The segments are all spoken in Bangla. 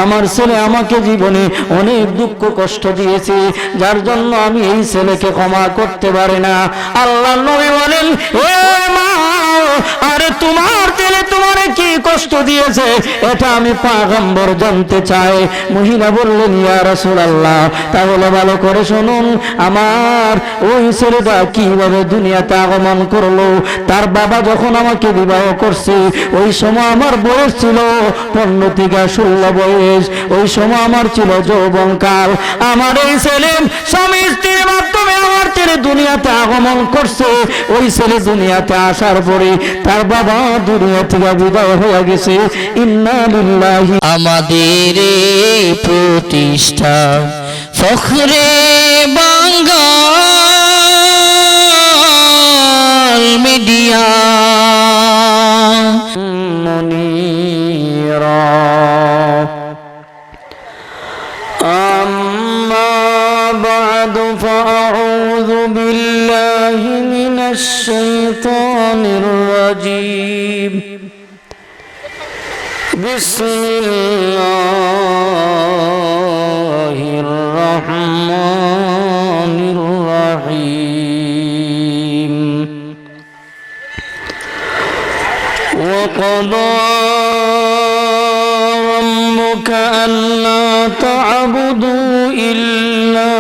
আমার ছেলে আমাকে জীবনে অনেক দুঃখ কষ্ট দিয়েছে, যার জন্য আমি এই ছেলেকে ক্ষমা করতে পারি না। আল্লাহ নবী বলেন, ও মা, আরে তোমার ছেলে তোমারে কি কষ্ট দিয়েছে এটা আমি পয়গম্বর জানতে চাই। মহিলা বললেন, ইয়া রাসূলুল্লাহ, তাহলে ভালো করে শুনুন, আমার ওই ছেলেটা কিভাবে দুনিয়াতে আগমন করলো। তার বাবা যখন আমাকে বিবাহ করছে ওই সময় আমার বয়স ছিল 15 থেকে 16 বয়স, ওই সময় আমার ছিল যৌবনকাল। আমার এই ছেলে স্বামী স্ত্রীর মাধ্যমে আমার ছেলে দুনিয়াতে আগমন করছে। ওই ছেলে দুনিয়াতে আসার পরে তার বাবা দুনিয়া থেকে বিদায় হয়ে গেছে। ইন্না লিল্লাহি। আমাদের প্রতিষ্ঠা ফখরে বাঙ্গাল মিডিয়া মুনিরা। আম্মা বা'দু ফাআউযু বিল্লাহি মিনাশ শাইতানির রাজীম। বিসমিল্লাহির রহমানির রহিম। وقضى ربك ألا تعبدوا إلا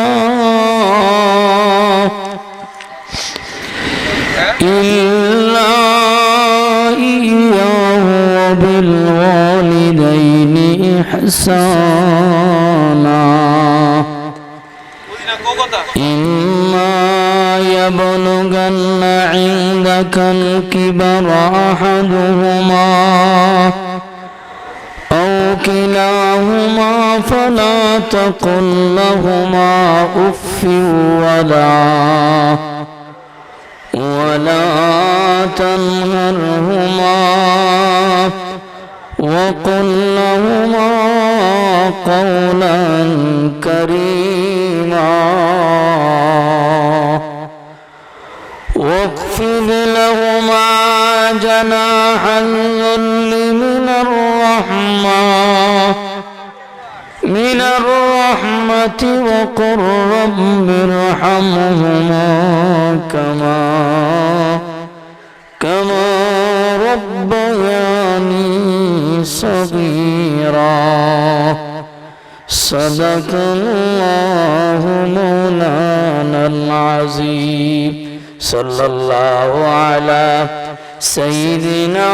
إياه وبالوالدين إحسانا إما يبلغن عندك الكبر أحدهما أو كلاهما فلا تقل لهما أف ولا تنهرهما وقل لهما قولا كريما واخفض لهما جناح الذل من الرحمة وقل رب ارحمهما كما ربياني صغيرا صدق الله مولانا العظيم صلى الله على سيدنا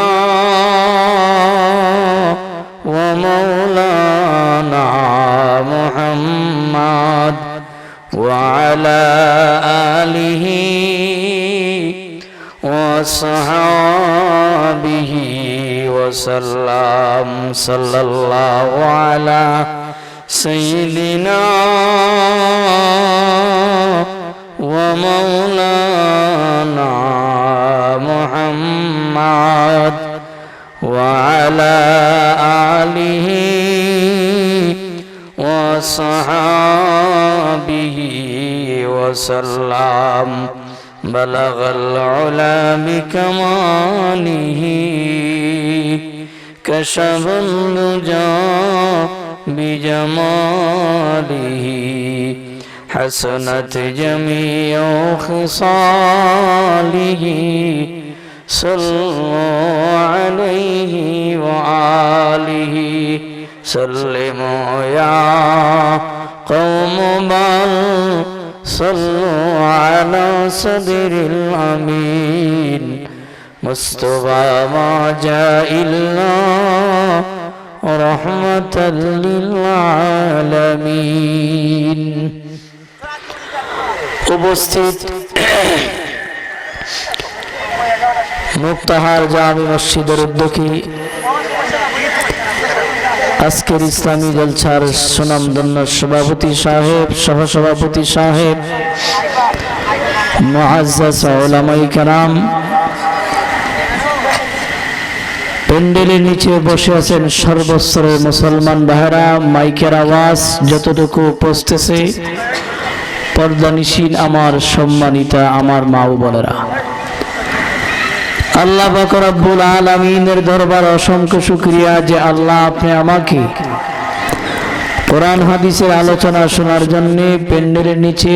ومولانا محمد وعلى آله وصحابه وسلم صلى الله على سيدنا ومولانا محمد وعلى آله وصحابه وسلم بلغ العلا بكماله كشف الدجى بجماله حسنت جميع خصاله صلوا عليه وآله سلموا يا قوم بل صلوا على صدر الأمين مصطفى ما جاء إلا رحمة للعالمين. উপস্থিত মুক্তাহার জামি মসজিদের উদ্যোগী আজকের ইসলামী জলসার সুনামধন্য সভাপতি সাহেব, সহসভাপতি সাহেব, মুআজ্জাজ উলামায়ে কেরাম, প্যান্ডেলের নিচে বসে আছেন সর্বস্তরের মুসলমান ভাইরা, মাইকের আওয়াজ যতটুকু পৌঁছতেছে, পর্দানিশীন আমার সম্মানিতা আমার মা ও বোনেরা, আল্লাহ পাক রব্বুল আলামিনের দরবার অসংখ্য শুকরিয়া যে আল্লাহ আপনি আমাকে কোরআন হাদিসের আলোচনা শোনার জন্য প্যান্ডেলের নিচে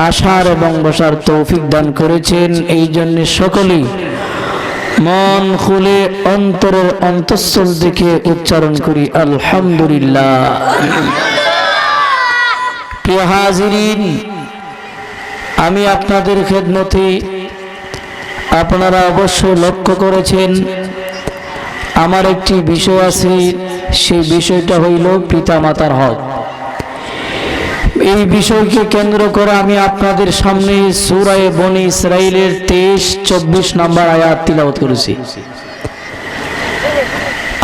আসার এবং বসার তৌফিক দান করেছেন। এই জন্য সকলেই মন খুলে অন্তরের অন্তঃস্থল থেকে উচ্চারণ করি আলহামদুলিল্লাহ। প্রিয় হাজিরিন, আমি আপনাদের খেদমতে, আপনারা অবশ্যই লক্ষ্য করেছেন আমার একটি বিষয় আছে, সেই বিষয়টা হইল পিতামাতার হক। এই বিষয়কে কেন্দ্র করে আমি আপনাদের সামনে সূরা বনী ইসরাঈলের 23-24 নম্বর আয়াত তিলাওয়াত করেছি।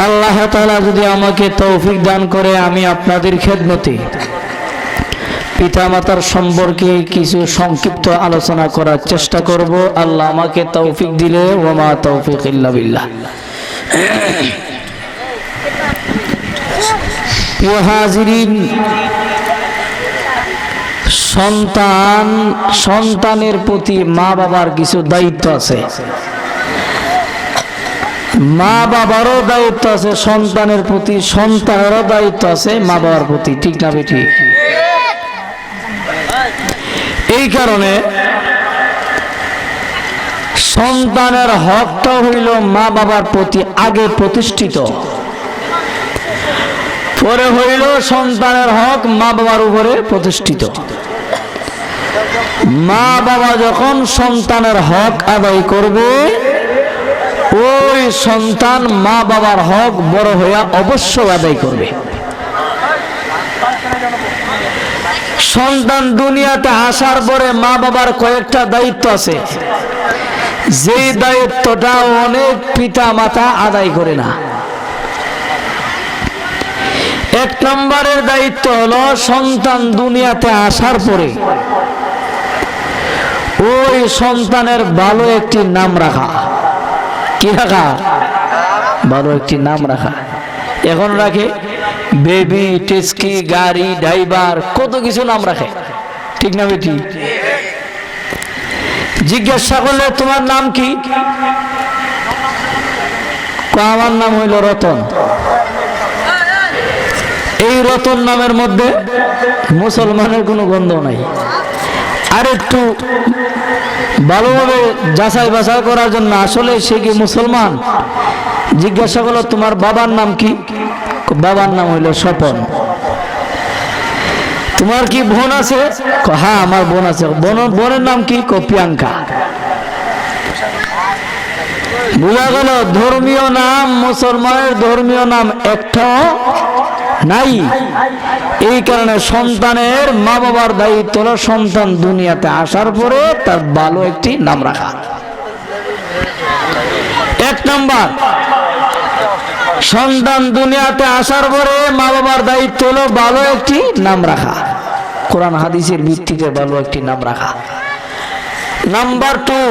আল্লাহ তাআলা যদি আমাকে তৌফিক দান করে আমি আপনাদের খেদমতে পিতামাতার সম্পর্কে কিছু সংক্ষিপ্ত আলোচনা করার চেষ্টা করব। আল্লাহ আমাকে তৌফিক দিলে, ওয়া মা তৌফিক ইল্লা বিল্লাহ। প্রিয় হাজিরিন, সন্তানের প্রতি মা বাবার কিছু দায়িত্ব আছে। মা বাবারও দায়িত্ব আছে সন্তানের প্রতি, সন্তানেরও দায়িত্ব আছে মা বাবার প্রতি, ঠিক না বেটি? এই কারণে সন্তানের হকটা হইল মা বাবার প্রতি আগে প্রতিষ্ঠিত, পরে হইল সন্তানের হক মা বাবার উপরে প্রতিষ্ঠিত। মা বাবা যখন সন্তানের হক আদায় করবে, ওই সন্তান মা বাবার হক বড় হইয়া অবশ্যই আদায় করবে। সন্তান দুনিয়াতে আসার পরে মা বাবার কয়েকটা দায়িত্ব আছে, যে দায়িত্বটা অনেক পিতা মাতা আদায় করে না। এক নম্বরের দায়িত্ব হলো সন্তান দুনিয়াতে আসার পরে ওই সন্তানের ভালো একটি নাম রাখা। কি রাখা? ভালো একটি নাম রাখা। এখন রাখে বেবি, টেস্কি, গাড়ি, ড্রাইভার, কত কিছু নাম রাখে, ঠিক না বেটি? জিজ্ঞাসা করলে তোমার নাম কি? আমার নাম হইল রতন। এই রতন নামের মধ্যে মুসলমানের কোনো গন্ধ নাই। আর একটু ভালোভাবে যাচাই বাছাই করার জন্য আসলে সে কি মুসলমান, জিজ্ঞাসা করলো তোমার বাবার নাম কি? বাবার নাম হইল স্বপন। তোমার কি বোন আছে? হ্যাঁ আমার বোন আছে। বোনের নাম কি? প্রিয়াঙ্কা। বোঝা গেল ধর্মীয় নাম, মুসলমানের ধর্মীয় নাম একটাও নাই। এই কারণে সন্তানের মা বাবার দায়িত্ব হলো সন্তান দুনিয়াতে আসার পরে তার ভালো একটি নাম রাখা। এক নাম্বার, সন্তান দুনিয়াতে আসার পরে মা বাবার দায়িত্ব হলো ভালো একটি নাম রাখা, কোরআন হাদিসের ভিত্তিতে ভালো একটি নাম রাখা। নাম্বার 2,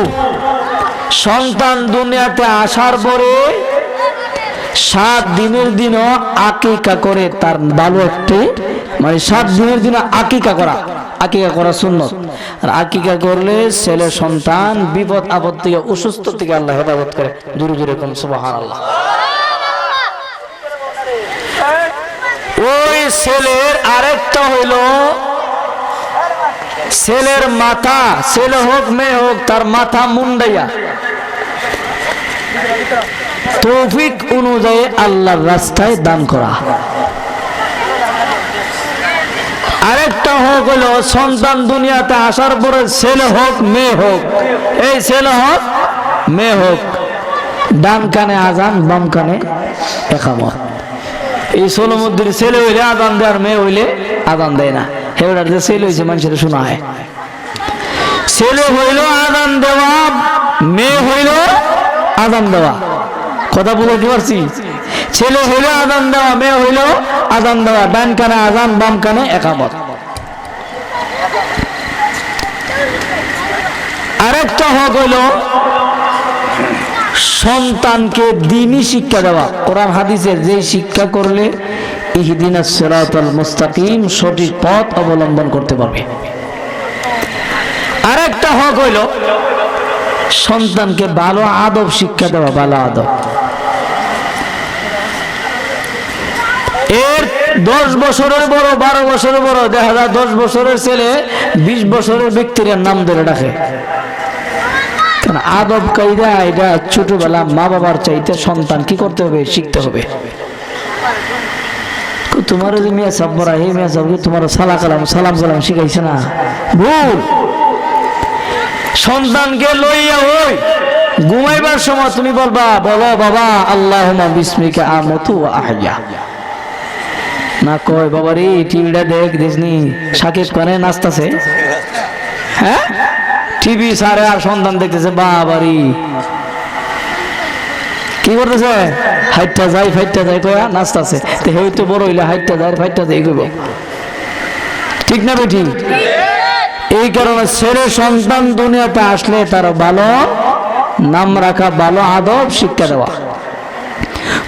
সন্তান দুনিয়াতে আসার পরে 7 দিনের দিনও আকিকা করে তার ভালো একটি, মানে 7 দিনের দিন আকিকা করা সুন্নত। আর আকিকা করলে ছেলে সন্তান বিপদ আপদ থেকে, অসুস্থ থেকে আল্লাহ হেফাজত করে। জোরে জোরে কোন সুবহানাল্লাহ। ওই ছেলের আরেকটা হইল ছেলের মাথা, ছেলে হোক মেয়ে হোক, তার মাথা মুন্ডাইয়া তৌফিক অনুযায়ী আল্লাহর রাস্তায় দান করা। আরেকটা হক হলো সন্তান দুনিয়াতে আসার পরে ছেলে হোক মেয়ে হোক, এই ছেলে হোক মেয়ে হোক, ডান কানে আজান, বাম কানে ইকামত। এই সোলমুদ্দির ছেলে হইলে আজান দেয়, আর মেয়ে হইলে আজান দেয় না। হেওড়ার যে ছেলে হয়েছে মানুষের শোনা হয়, ছেলে হইল আজান দেওয়া, মেয়ে হইল আজান দেওয়া। কথা বুঝতে পারছি? ছেলে হইল আজান দেওয়া, মেয়ে হইল আজান দেওয়া, ডান কানে আজান, বাম কানে ইকামত। আরেকটা হক হইল সন্তানকে দ্বীনি শিক্ষা দেওয়া। কোরআন হাদিসের যে শিক্ষা করলে ইহদিনাস সিরাতাল মুস্তাকিম, সঠিক পথ অবলম্বন করতে পারবে। আরেকটা হক হইল সন্তানকে ভালো আদব শিক্ষা দেওয়া, ভালো আদব। এর 10 বছরের বড় 12 বছরের বড় দেখা যায় 10 বছরের ছেলে 20 বছরের ব্যক্তির নাম ধরে ডাকে। কারণ আদব কায়দা এটা ছোটবেলা মা বাবার চাইতে সন্তান কি করতে হবে, শিখতে হবে। তোমার যে মিয়া সাহেব বড় এই মিয়া সাহেব তোমার সালাম কালাম শিখাইছে না, ভুল। সন্তানকে লইয়া ওই ঘুমাইবার সময় তুমি বলবা, বলো বাবা আল্লাহুম্মা বিসমিকা আমুতু ওয়া আহইয়া। না কয় বাবা রে টিভিটা দেখনি সাকিব খানের নাচতাছে, হ্যাঁ টিভি সারে আর সন্তান দেখতেছে বাবারি কি করতেছে, হাইটটা যাই ফাইটটা যাই কয়া নাচতাছে। তো হয়তো বড় হইলে হাইটটা যায় ফাইটটা যাই কইব, ঠিক না বেঠিক? এই কারণে ছেলে সন্তান দুনিয়াতে আসলে তার ভালো নাম রাখা, ভালো আদব শিক্ষা দেওয়া।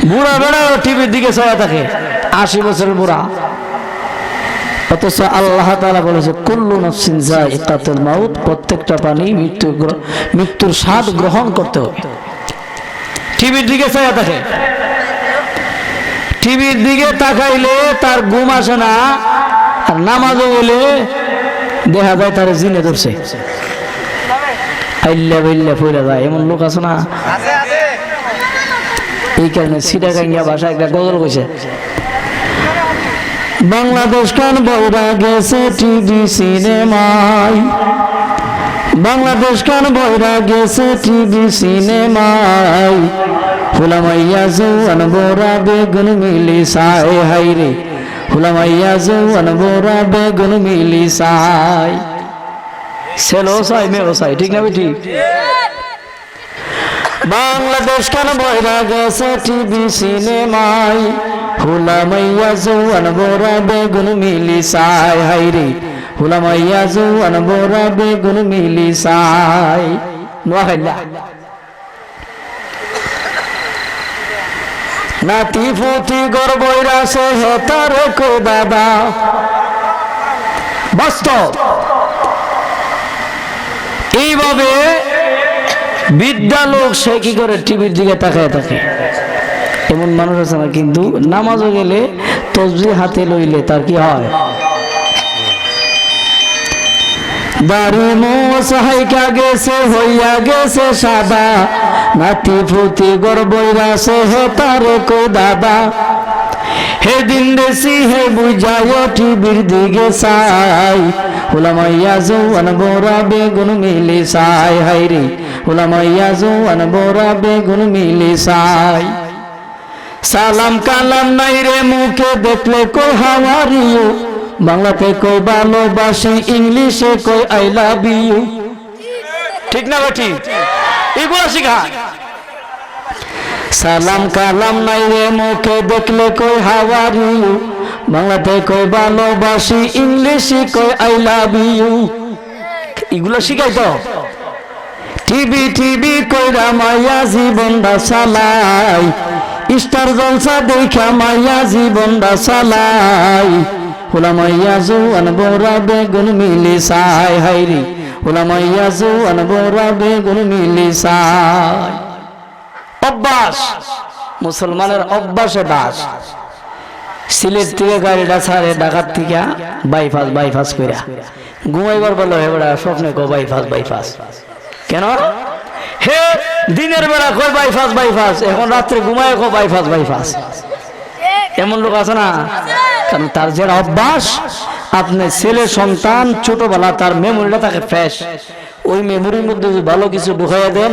বুড়া বেড়াও টিভির দিকে চাওয়া থাকে, 80 বছরের বুড়া, অথচ আল্লাহ তাআলা বলেছে কুল্লু নাফসিন যায়িকাতুল মাউত, প্রত্যেকটা প্রাণী মৃত্যুর স্বাদ গ্রহণ করতে হবে। টিভির দিকে চাওয়া থাকে, টিভির দিকে তাকাইলে তার ঘুম আসে না, আর নামাজও বলে দেখা যায় তার জিনে ধরছে, আইল্লা বাইল্লা পড়ে যায়, এমন লোক আছে না? এই কারণে সিটাগাঙ্গা ভাষা একটা গজল কইছে, বাংলাদেশ কান বইরা গেছে টিভি সিনেমায়, বাংলাদেশ কান বইরা গেছে টিভি সিনেমায়, ফুলামাইয়া জুয়ান বোরা বেগুন মিলি সাই, হাইরে ফুলামাইয়া জুয়ান বোরা বেগুন মিলি সাই। ছেলেও চাই মেয়েও চাই, ঠিক না বেটি? বাংলাদেশ কান বইরা গেছে টিভি সিনেমায়, ফুলামাইয়া জুয়ান বোরা বেগুন মিলি সাই, হাইরে ফুলামাইয়া জুয়ান বোরা বেগুন মিলি সাই। নোয়াখাইলা নাতি ফুটি গর্বইরা সে হেতার কো দাদা, বাস্তব। এইভাবে বিদ্যা লোক সে কি করে টিভির দিকে তাকায় থাকে, এমন মানুষ আছে না? কিন্তু নামাজও গেলে তসবিহ হাতে লইলে তার কি হয়, দাড়ি মোছ হাইকা গেছে হইয়া গেছে সাদা, নাতি ফুটি গর্বইরা সে হেতার কো দাদা, হেদিন দেশি হে বুঝায় টিভির দিকে চাই, ফুলামাইয়া জুয়ান বোরা বেগুন মিলি সাই, হাইরে ফুলামাইয়া জুয়ান বোরা বেগুন মিলি সাই। সালাম কালাম নাই রে মুখে দেখলে কই হাউ আর ইউ, বাংলাতে কই ভালোবাসি, ইংলিশে কই আই লাভ ইউ, ঠিক না বেটি? এগুলো শিখায়। সালাম কালাম নাই রে মুখে দেখলে কই হাউ আর ইউ, বাংলাতে কই ভালোবাসি, ইংলিশে কই আই লাভ ইউ, এগুলো শিখাই তো। টিভি টিভি কইরা মাইয়া জীবনটা চালাই, স্টার জলসা দেখা মাইয়া জীবনটা চালাই, ফুলামাইয়া জুয়ান বোরা বেগুন মিলি সাই, হাইরি ফুলামাইয়া জুয়ান বোরা বেগুন মিলি সাই। অভ্যাস, মুসলমানের অভ্যাসে দাস। সিলেট থেকে গাড়িটা ছাড়ে ঢাকার থেকে বাইপাস কইরা ঘুমাইবার বলো, হেবড়া স্বপ্নে কো বাইপাস কেন? হে দিনের বেলা কই বাইপাস, এখন রাত্রে ঘুমায় কো বাইপাস। এমন লোক আছে না? কারণ তার যে অভ্যাস, আপনি ছেলে সন্তান ছোটবেলা তার মেমোরিটা থাকে ফ্রেশ, ওই মেমোরির মধ্যে যদি ভালো কিছু ঢুকাইয়া দেন,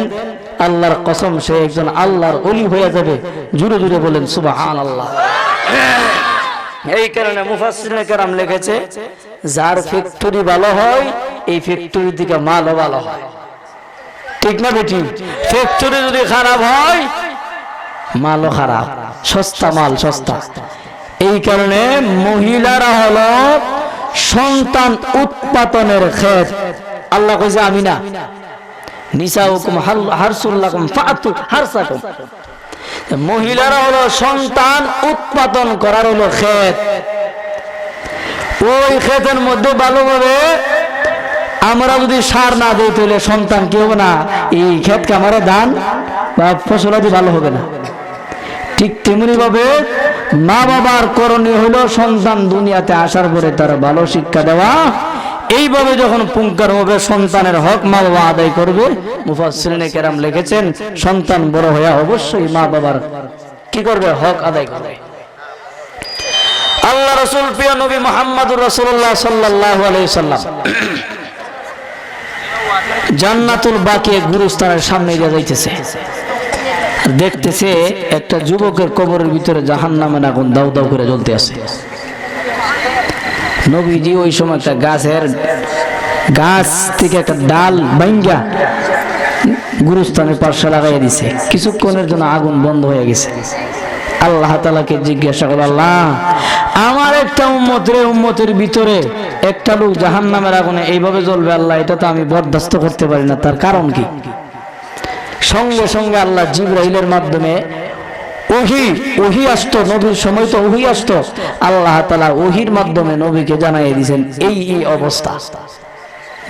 আল্লাহর কসম সে একজন আল্লাহর ওলি হয়ে যাবে। জুড়ে জুড়ে বলেন সুবহানাল্লাহ। এই কারণে মুফাসসিরিনে কেরাম লিখেছে, যার ফ্যাক্টরি ভালো হয় এই ফ্যাক্টরি থেকে মালও ভালো হয়, ঠিক না বেটি? ফ্যাক্টরি যদি খারাপ হয় মালও খারাপ, সস্তা মাল সস্তা। এই কারণে মহিলারা হলো সন্তান উৎপাদনের ক্ষেত। আল্লাহ কইছে আমি না, নিসাউকুম হারসুল লাকুম ফাতু হারসাকুম, মহিলারা হলো সন্তান উৎপাদন করার হলো ক্ষেত। ওই ক্ষেতের মধ্যে ভালোভাবে আমরা যদি সার না দিই তাহলে সন্তান কি হবে না, এই ক্ষেতকে আমার ধান বা ফসলাদি ভালো হবে না। ঠিক তেমনি ভাবে মা বাবার করণীয় হলো সন্তান দুনিয়াতে আসার পরে তার ভালো শিক্ষা দেওয়া। এইভাবে যখন পুঙ্খানুপুঙ্খভাবে সন্তানের হক মা বাবা আদায় করবে, মুফাসসিরিনে কেরাম লিখেছেন সন্তান বড় হয়ে অবশ্যই মা বাবার কি করবে? হক আদায় করবে। আল্লাহ রাসূল প্রিয় নবী মুহাম্মদুর রাসূলুল্লাহ সাল্লাল্লাহু আলাইহি সাল্লাম জান্নাতুল বাকি গুরুস্থানের সামনে দিয়ে যাইতেছে, দেখতেছে একটা যুবকের কবরের ভিতরে জাহান্নামের আগুন দাউ দাউ করে জ্বলতে আছে। নবীজি ওই সময় একটা গাছ থেকে একটা ডাল ভাঙ্গা গুরুস্থানের পাশে লাগাই দিছে। কিছুক্ষণের জন্য আগুন বন্ধ হয়ে গেছে। আল্লাহ তাআলাকে জিজ্ঞাসা করল, আল্লাহ আমার একটা উম্মতের ভিতরে একটা লোক জাহান্নামের আগুনে এইভাবে জ্বলবে, আল্লাহ এটা তো আমি বরদাস্ত করতে পারি না, তার কারণ কি? সঙ্গে সঙ্গে আল্লাহ জিবরাইলের মাধ্যমে ওহী আসতো, নবীর সময় তো ওহী আসতো, আল্লাহ তাআলা ওহীর মাধ্যমে নবীকে জানাইয়ে দিয়েছেন এই অবস্থা।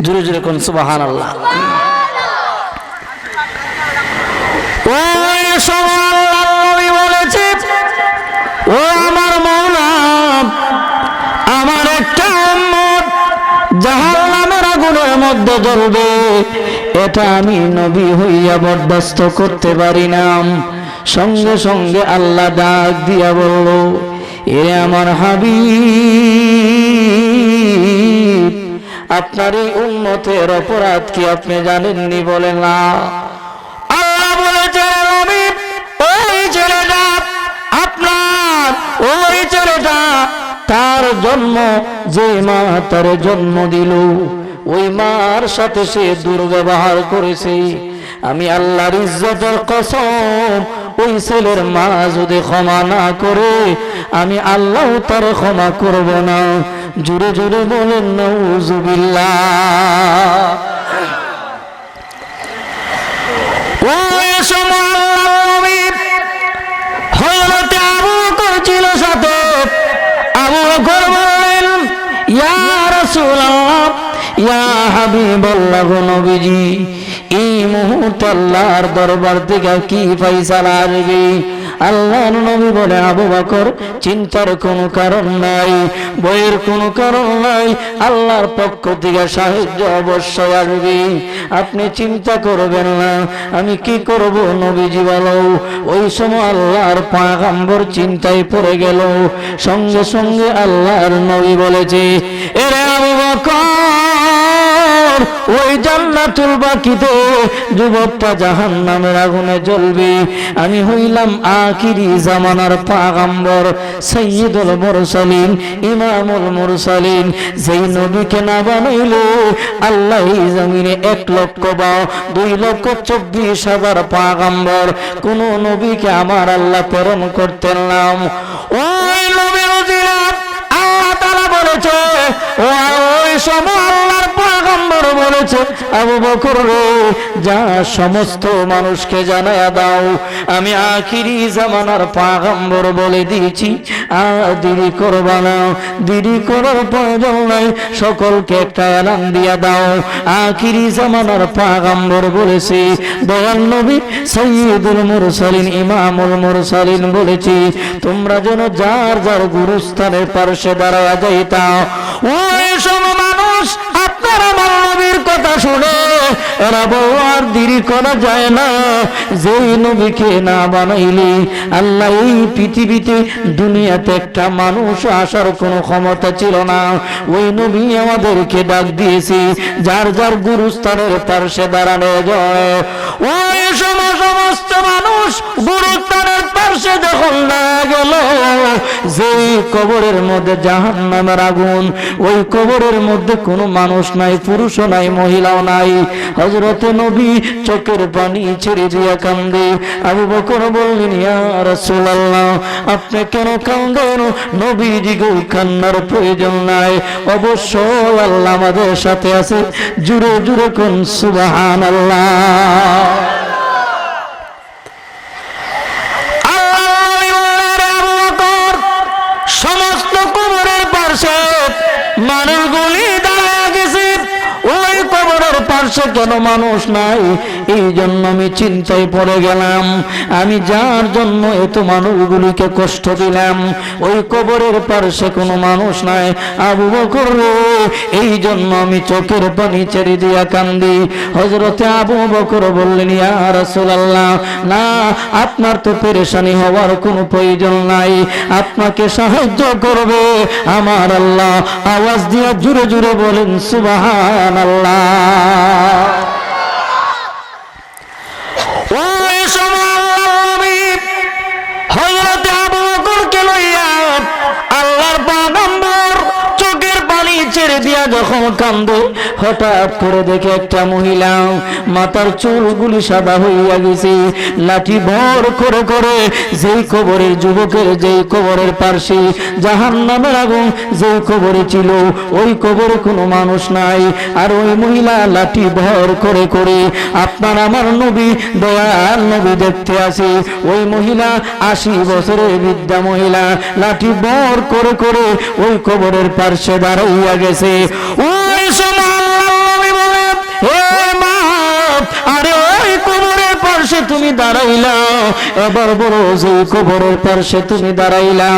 জোরে জোরে কোন সুবহানাল্লাহ। ওই সময় আল্লাহর নবী বলেছে, ও আমার মাওলা, আমার একটা উম্মত জাহান্নামের আগুনের মধ্যে জ্বলবে, এটা আমি নবী হইয়া বরদাস্ত করতে পারি না। সঙ্গে সঙ্গে আল্লাহ ডাক দিয়া বলল, এ আমার হাবিব, আপনার এই উম্মতের অপরাধ কি আপনি জানেননি? বলেন না। আল্লাহ বলেছে, নবী ওই ছেলেটা আপনার, ওই ছেলেটা তার জন্ম যে মা তার জন্ম দিল, ওই মার সাথে সে দুর্ব্যবহার করেছে। আমি আল্লাহর ইজ্জতের কসম, ওই ছেলের মা যদি ক্ষমা না করে আমি আল্লাহ তার ক্ষমা করব না। জোরে জোরে বলেন নাউজুবিল্লাহ। ওই সময় আল্লাহর নবী হযরত আবু বকর ছিল সাথে। আবু বকর বললেন, ইয়া রাসূলুল্লাহ, ইয়া হাবিবাল্লাহ, নবীজি এই মুহূর্তে আল্লাহর দরবার থেকে কি ফয়সালা আসবে? আল্লাহর নবী বলে, আবু বকর চিন্তার কোনো কারণ নাই, ভয়ের কোনো কারণ নাই, আল্লাহর পক্ষ থেকে সাহায্য অবশ্যই আসবে, আপনি চিন্তা করবেন না। আমি কি করব নবীজি বলো? ওই সময় আল্লাহর পয়গম্বর চিন্তায় পড়ে গেল। সঙ্গে সঙ্গে আল্লাহর নবী বলেছে, এরে আবু বকর, ওই জান্নাতুল বাকিতে যুবকটা জাহান্নামের আগুনে জ্বলবে। আমি হইলাম আখিরি জামানার পয়গম্বর, সাইয়্যিদুল মুরসালিন, ইমামুল মুরসালিন। যেই নবীকে না বানাইলে আল্লাহ এই জমিনে 1,02,24,000 পয়গম্বর, কোন নবীকে আমার আল্লাহ প্রেরণ করতেন না। ওই নবীর জিলাত আল্লাহ তাআলা বলেছে, ওই সময় আল্লাহর পয়গম্বর বলেছে, আবু বকর রে, যা সমস্ত মানুষকে জানায়া দাও আমি আখিরি জামানার পয়গম্বর বলে দিয়েছি, আর দেরি করবা না, দেরি করার প্রয়োজন নাই, সকলকে একটা এলান দিয়া দাও, আখিরি জামানার পয়গম্বর বলেছি, দয়াল নবী সাইয়্যিদুল মুরসালিন, ইমামুল মুরসালিন বলেছি, তোমরা যেন যার যার গুরুস্থানের পার্শ্বে দাঁড়ায়া যাইতা। ওই সব মানুষ আপনার আমার নবীর কথা শুনে এরা বউ আর দেরি করা যায় না। যেই নবীকে না বানাইলে আল্লাহ এই পৃথিবীতে দুনিয়াতে একটা মানুষ আসার কোনো ক্ষমতা ছিল না। ওই নবী আমাদেরকে ডাক দিয়েছে যার যার গুরুস্থানের পার্শ্বে দাঁড়ানো যায়। ওই সমস্ত মানুষ গুরুস্থানের পার্শ্বে যখন না গেল, যেই কবরের মধ্যে জাহান্নামের আগুন, ওই কবরের মধ্যে কোনো মানুষ নাই, পুরুষও নাই, মহিলাও নাই। হযরত নবী চোখের পানি ছেড়ে দিয়া কান্দে। আবু বকর বললেন, ইয়া রাসূলুল্লাহ, আপনি কেন কান্দেন? নবীজি গো, কান্নার প্রয়োজন নাই, অবশ্যই আল্লাহ আমাদের সাথে আছে। জুরে জুরে কোন সুবহানাল্লাহ। সমস্ত কবরের পাশে মানুষগুলি দাঁড়িয়ে গেছে, ওই কবরের পার্শ্বে কেন মানুষ নাই? এই জন্য আমি চিন্তায় পড়ে গেলাম, আমি যার জন্য এত মানুষগুলিকে কষ্ট দিলাম ওই কবরের পার্শ্বে কোনো মানুষ নাই। আবু বকর রে, এই জন্য আমি চোখের পানি ছেড়ে দিয়া কান্দি। হযরতে আবু বকর বললেন, ইয়া রাসূলুল্লাহ, না, আপনার তো পেরেশানি হওয়ার কোনো প্রয়োজন নাই, আপনাকে সাহায্য করবে আমার আল্লাহ। আওয়াজ দিয়ে জোরে জোরে বলেন সুবহানাল্লাহ। ওই সময় আমি হযরত আবু বকরকে লইয়া আল্লাহর পয়গম্বর চোখের পানি ছেড়ে দিয়া যখন কান্দে, হঠাৎ করে দেখে একটা মহিলা মাথার চুলগুলি সাদা হইয়া গেছে, লাঠি ভর করে করে যেই কবরের যুবকের যেই কবরের পার্শ্বে জাহান্নামের আগুন যেই কবরে ছিল ওই কবরে কোনো মানুষ নাই, আর ওই মহিলা লাঠি ভর করে করে আপনার আমার নবী দয়াল নবী দেখতে আসে। ওই মহিলা 80 বছরের বৃদ্ধা মহিলা লাঠি ভর করে করে ওই কবরের পার্শ্বে দাঁড়াইয়া গেছে। ওই সময় আল্লাহর নবী বলে, হে মা, আরে ওই কবরের পার্শ্বে তুমি দাঁড়াইলা, এবার বলো যে কবরের পার্শ্বে তুমি দাঁড়াইলা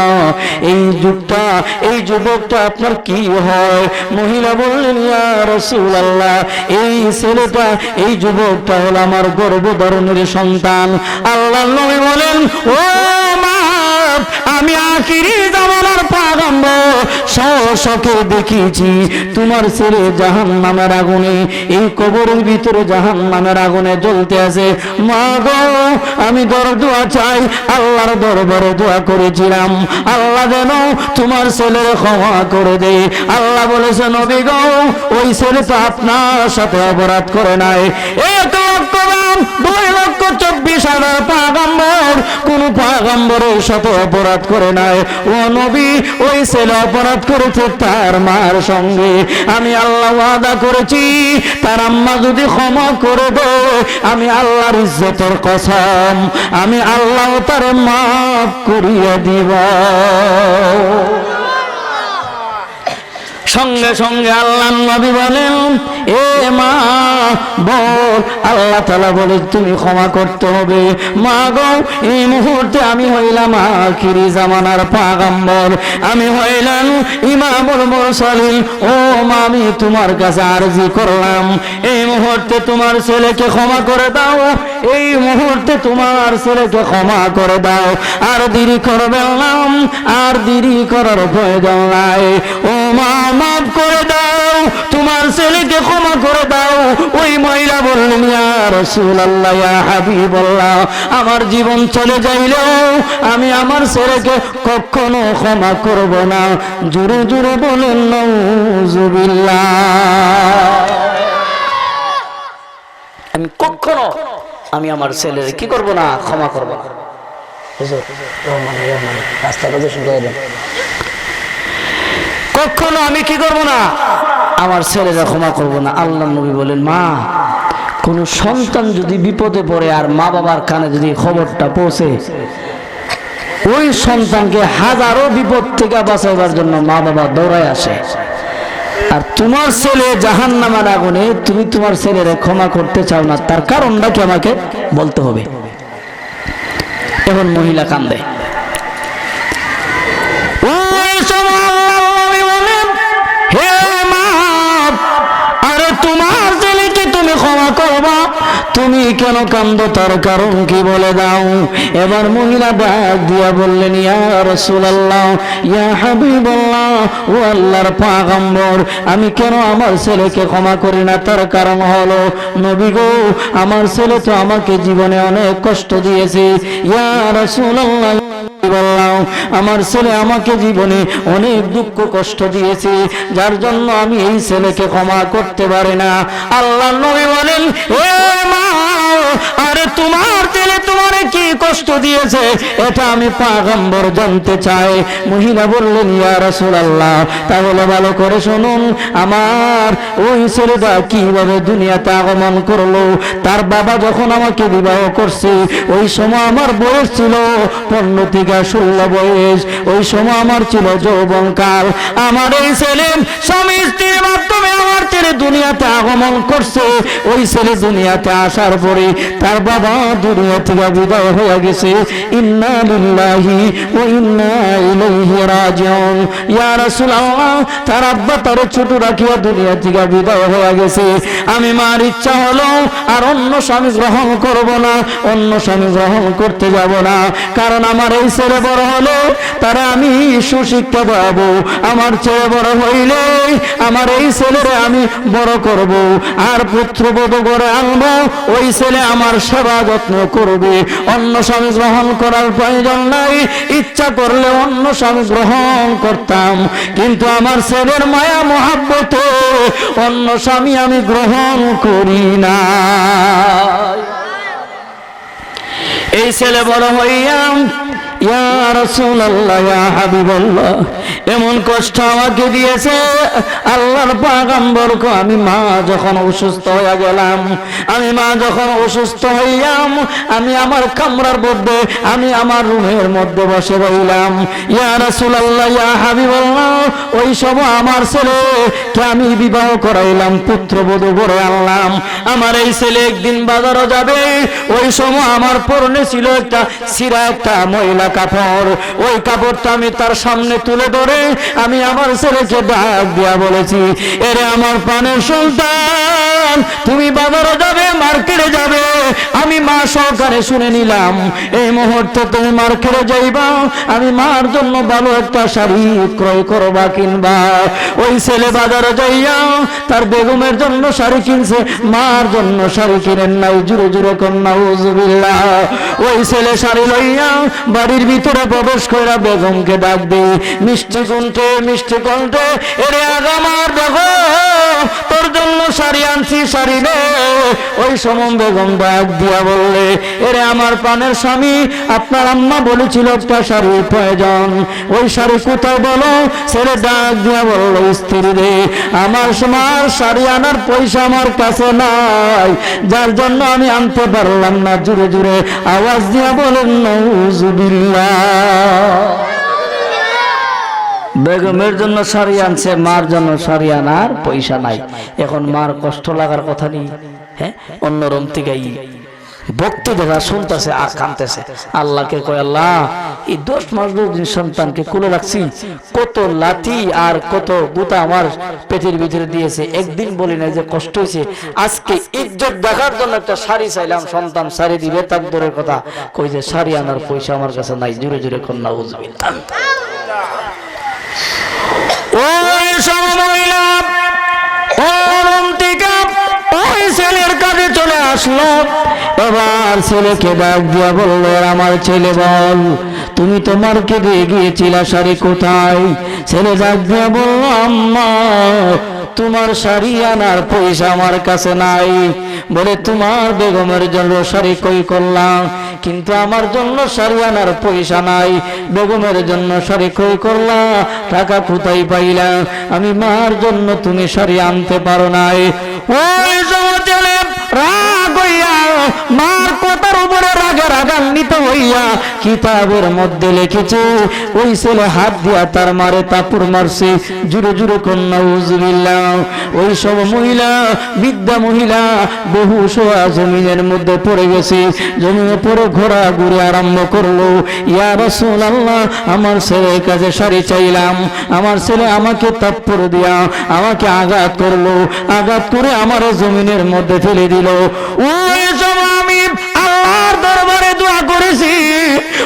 এই যুগটা এই যুবকটা আপনার কি হয়? মহিলা বললেন, ইয়া রাসূলুল্লাহ, এই ছেলেটা এই যুবকটা হলো আমার গর্ভধারণের সন্তান। আল্লাহর নবী বলেন, ও মা, আমি আখিরি জামানার পয়গম্বর শোকে দেখিয়েছি তোমার ছেলে জাহান্নামের আগুনে, এই কবরের ভিতরে জাহান্নামের আগুনে জ্বলতে আছে। মা গো, আমি দোয়া চাই, আল্লাহর দরবারে দোয়া করেছিলাম আল্লাহ যেন তোমার ছেলের ক্ষমা করে দে। আল্লাহ বলেছে, নবী গো, ওই ছেলে তো আপনার সাথে অপরাধ করে নাই। 1,24,000 পয়গম্বর কোন পয়গম্বরের সাথে অপরাধ করে নাই। ও নবী, ওই ছেলে অপরাধ করেছে তার মার সঙ্গে। আমি আল্লাহ ওয়াদা করেছি তার আম্মা যদি ক্ষমা করে দেয়, আমি আল্লাহর ইজ্জতের কসম, আমি আল্লাহ তার মাফ করিয়ে দিব। সঙ্গে সঙ্গে আল্লাহর নবী বলেন, এ মা বল, আল্লাহ তাআলা বলে তুমি ক্ষমা করতে হবে। মা গো, এই মুহূর্তে আমি হইলাম আখিরি জামানার পয়গম্বর, আমি হইলাম ইমামুল মুরসালিন। ও মা, আমি তোমার কাছে আরজি করলাম, এই মুহূর্তে তোমার ছেলেকে ক্ষমা করে দাও, এই মুহূর্তে তোমার ছেলেকে ক্ষমা করে দাও। আর দেরি করবে না, আর দেরি করার প্রয়োজন নাই। ও মা, মাফ করে দাও, তোমার ছেলেকে ক্ষমা করে দাও। ওই মহিলা বললেন, ইয়া রাসূলুল্লাহ, ইয়া হাবিবাল্লাহ, আমার জীবন চলে যাইলেও আমি আমার ছেলেকে কখনো ক্ষমা করব না। জোরে জোরে বলেন নাউযুবিল্লাহ। আমি কখনো আমি আমার ছেলের কি করব না, ক্ষমা করব না। কখনো আমি কি করব না, আমার ছেলেরা ক্ষমা করব না। আল্লাহর নবী বলেন, মা, কোন সন্তান যদি বিপদে পড়ে আর মা বাবার কানে যদি খবরটা পৌঁছে, ওই সন্তানকে হাজারো বিপদ থেকে বাঁচাবার জন্য মা বাবা দৌড়ায় আসে। আর তোমার ছেলে জাহান্নামের আগুনে, তুমি তোমার ছেলেরা ক্ষমা করতে চাও না, তার কারণটা কি আমাকে বলতে হবে। এখন মহিলা কান্দে। হে মা, আরে তোমার ছেলেকে তুমি ক্ষমা করবা, তুমি কেন কান্দো, তার কারণ কি বলে দাও। এবার মহিলা ডাক দিয়া বললেন, ইয়া রাসূলুল্লাহ, ইয়া হাবিবাল্লাহ, ও আল্লাহর পয়গম্বর, আমি কেন আমার ছেলেকে ক্ষমা করি না, তার কারণ হলো, নবী গো, আমার ছেলে তো আমাকে জীবনে অনেক কষ্ট দিয়েছে। ইয়া রাসূলুল্লাহ, আমার ছেলে আমাকে জীবনে অনেক দুঃখ কষ্ট দিয়েছে, যার জন্য আমি এই ছেলেকে ক্ষমা করতে পারি না। আল্লাহর নবী বলেন, হে মা, আরে তোমার ছেলে তোমারে কি কষ্ট দিয়েছে এটা আমি পয়গম্বর জানতে চাই। মহিলা বললেন, ইয়া রাসূলুল্লাহ, তাহলে ভালো করে শুনুন, আমার ওই ছেলেটা কিভাবে দুনিয়াতে আগমন করলো। তার বাবা যখন আমাকে বিবাহ করছে ওই সময় আমার বয়স ছিল 15 থেকে 16 বয়স, ওই সময় আমার ছিল যৌবনকাল। আমার এই ছেলে স্বামী স্ত্রীর মাধ্যমে আমার ছেলে দুনিয়াতে আগমন করছে। ওই ছেলে দুনিয়াতে আসার পরে তার বাবা দুনিয়া থেকে বিদায় হয়ে গেছে। ইন্না লিল্লাহি ওয়া ইন্না ইলাইহি রাজিউন। ইয়া রাসূলুল্লাহ, তার আব্বা তার ছোট রাখিয়া দুনিয়া থেকে বিদায় হয়ে গেছে। আমি মার ইচ্ছা হলো আর অন্য স্বামী গ্রহণ করব না, অন্য স্বামী গ্রহণ করতে যাব না, কারণ আমার এই ছেলে বড় হলে তারা আমি সুশিক্ষা দেবো। আমার ছেলে বড় হইলে আমার এই ছেলেরে আমি বড় করব আর পুত্রবধূ করে আনবো। ওই ছেলে আমার সেবা যত্ন করবে। অন্য স্বামী গ্রহণ করার প্রয়োজন নাই, ইচ্ছা করলে অন্য স্বামী গ্রহণ করতাম, কিন্তু আমার ছেলের মায়া মহাব্বতে অন্য স্বামী আমি গ্রহণ করি না। এই ছেলে বড় হইয়া ইয়া রাসূলুল্লাহ, ইয়া হাবিবাল্লাহ, এমন কষ্ট আমাকে দিয়েছে আল্লাহর পয়গম্বরকে। আমি মা যখন অসুস্থ হয়ে গেলাম, আমি মা যখন অসুস্থ হইলাম, আমি আমার কামরার মধ্যে আমি আমার রুমের মধ্যে বসে রইলাম। ইয়া রাসূলুল্লাহ, ইয়া হাবিবাল্লাহ, ওই সময় আমার ছেলেকে আমি বিবাহ করাইলাম, পুত্রবধূ করে আনলাম। আমার এই ছেলে একদিন বাজারে যাবে, ওই সময় আমার পরনে ছিল একটা ছিঁড়া একটা ময়লা কাপড়। ওই কাপড়টা আমি তার সামনে তুলে ধরে আমি আমার ছেলেকে ডাক দিয়া বলেছি, এরে আমার প্রাণের সন্তান, তুমি বাজারে যাবে, মার্কেটে যাবে, আমি মা সহকারে শুনে নিলাম। এই মুহূর্তে তুমি মার্কেটে যাইবা, আমি মার জন্য ভালো একটা শাড়ি ক্রয় করবা, কিনবা। ওই ছেলে বাজারে যাইয়া তার বেগমের জন্য শাড়ি কিনছে, মার জন্য শাড়ি কিনেন নাই। জুড়ে জুড়ে কন্যা উযুবিল্লাহ। ওই ছেলে শাড়ি লইয়া বাড়ির ভিতরে প্রবেশ করে বেগমকে ডাক দে, মিষ্টি কণ্ঠে, এরে আগামার দেখো তোর জন্য শাড়ি আনছি, শাড়ি নে। ওই সময় বেগম ডাক দিয়া বললে, এরে আমার প্রাণের স্বামী, আপনার আম্মা বলেছিল একটা শাড়ির প্রয়োজন, ওই শাড়ি কোথায় বলো। ছেলে ডাক দিয়া বললো, স্ত্রী রে, আমার সময় শাড়ি আনার পয়সা আমার কাছে নাই, যার জন্য আমি আনতে পারলাম না। জুড়ে জুড়ে আওয়াজ দিয়া বলেন নাউযুবিল্লাহ। বেগমের জন্য শাড়ি আনছে, মার জন্য শাড়ি আনার পয়সা নাই। এখন মার কষ্ট লাগার কথা নেই? হ্যাঁ, অন্য রুম থেকে ভক্তি দেখা শুনতেছে আর কাঁদতেছে। আল্লাহকে কয়, আল্লাহ, এই 10 মাস 10 দিন সন্তানকে কোলে রাখছি, কত লাঠি আর কত গুতা আমার পেটের ভিতরে দিয়েছে, একদিন বলি না যে কষ্ট হয়েছে। আজকে ইজ্জত দেখার জন্য একটা শাড়ি চাইলাম, সন্তান শাড়ি দিবে তার দূরের কথা, কই যে শাড়ি আনার পয়সা আমার কাছে নাই। জোরে জোরে কন্যা উযুবিল্লাহ। ওই সময় ওই ছেলের কাছে চলে আসলো। এবার ছেলেকে ডাক দিয়া বললো, আমার ছেলে বল, তুমি তো মার্কেটে গিয়েছিলা, শাড়ি কোথায়? ছেলে ডাক দিয়া বললো, আম্মা, তোমার শাড়ি আনার পয়সা আমার কাছে নাই। বলে, তোমার বেগমের জন্য শাড়ি কই করলাম, কিন্তু আমার জন্য শাড়ি আনার পয়সা নাই। বেগমের জন্য শাড়ি কই করলাম, টাকা কোথায় পাইলা? আমি মার জন্য তুমি শাড়ি আনতে পারো নাই। ওই চলে রাগ হইয়া মার কথার উপরে রাগান্বিত হইয়া কিতাবের মধ্যে লিখেছে, ওই ছেলে হাত দিয়া তার মারে তাপুর মারছে। জুড়ে জুড়ে কন্যা উযুবিল্লাহ। ওই সব মহিলা, বৃদ্ধা মহিলা বেহুশ হয়ে জমিনের মধ্যে পড়ে গেছে। জমিনে পড়ে ঘোরাঘুরি আরম্ভ করলো। ইয়া রাসূলুল্লাহ, আমার ছেলের কাছে শাড়ি চাইলাম, আমার ছেলে আমাকে তাপ্পর দিয়া আমাকে আঘাত করলো, আঘাত করে আমার জমিনের মধ্যে ফেলে দিল। ওই সময় আমি আল্লাহর দরবারে দোয়া করেছি,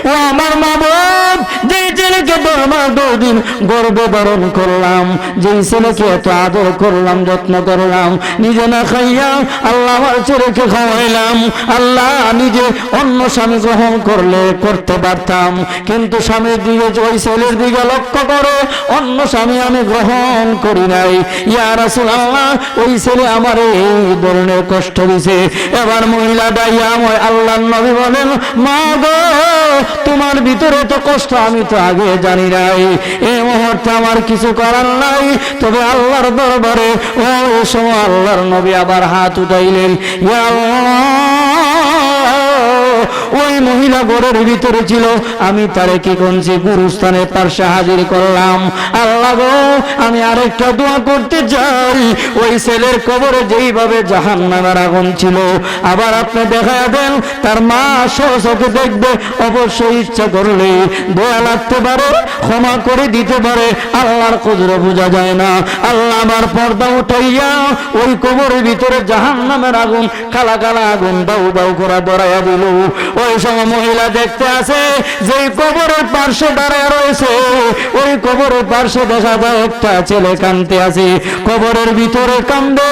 ও আমার মাবুদ, যে ছেলেকে দুদিন গর্ভে ধারণ করলাম, যেই ছেলেকে এত আদর করলাম, যত্ন করলাম, নিজে না খাইয়া আল্লাহ আমার ছেলেকে খাওয়াইলাম। আল্লাহ নিজে অন্য স্বামী গ্রহণ করতে পারতাম, কিন্তু স্বামীর দিকে, ওই ছেলের দিকে লক্ষ্য করে অন্য স্বামী আমি গ্রহণ করি নাই। ইয়া রাসূলুল্লাহ, ওই ছেলে আমার এই ধরনের কষ্ট দিছে। এবার মহিলা দাইয়া আল্লাহর নবী বলেন, মা গো, তোমার ভিতরে তো কষ্ট আমি তো আগে জানি নাই, এই মুহূর্তে আমার কিছু করার নাই। তবে আল্লাহর দরবারে ওই সময় আল্লাহর নবী আবার হাত উঠাইলেন, ইয়া ওই মহিলা ঘরের ভিতরে ছিল, আমি তারে কি করছি, গুরুস্থানের পাশে হাজির করলাম। আল্লাহ গো, আমি আরেকটা দোয়া করতে চাই, ওই ছেলের কবরে যেইভাবে জাহান্নামের আগুন ছিল, আবার আপনি দেখায়া দেন তার মা চোখে দেখবে, অবশ্যই ইচ্ছা করলে দয়া লাগতে পারে, ক্ষমা করে দিতে পারে। আল্লাহর কুদরত বোঝা যায় না। আল্লাহ আমার পর্দা উঠাইয়া ওই কবরের ভিতরে জাহান্নামের আগুন, কালা কালা আগুন দাউ দাউ করে ধরাইয়া দিল। ওই সময় মহিলা দেখতে আছে, যে কবরের পার্শ্বে দাঁড়ায় রয়েছে, ওই কবরের পার্শ্বে দেখা যায় একটা ছেলে কাঁদতে আছে, কবরের ভিতরে কান্দে,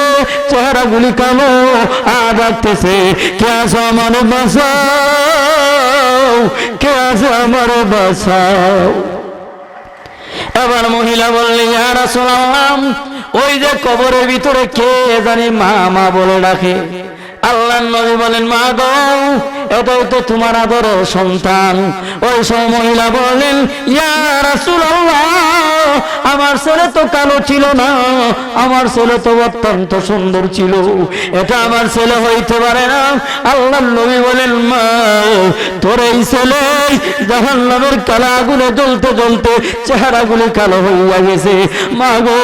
চেহারা গুলি কালো, আর ডাকতেছে, কে আছো আমার বাঁচাও, কে আছো আমার বাঁচাও। এবার মহিলা বললে, ইয়া রাসূলুল্লাহ, ওই যে কবরের ভিতরে কে জানি মা মা বলে ডাকে। আল্লাহর নবী বলেন, মা গো, এটাই তো তোমার আদরের সন্তান। ওই সময় মহিলা বললেন, ইয়া রাসূলুল্লাহ, আমার ছেলে তো কালো ছিল না, আমার ছেলে তো অত্যন্ত সুন্দর ছিল, এটা আমার ছেলে হইতে পারে না। আল্লাহর নবী বলেন, মা, তোর এই ছেলে জাহান্নামের কালা আগুনে জ্বলতে জ্বলতে চেহারাগুলি কালো হইয়া গেছে। মা গো,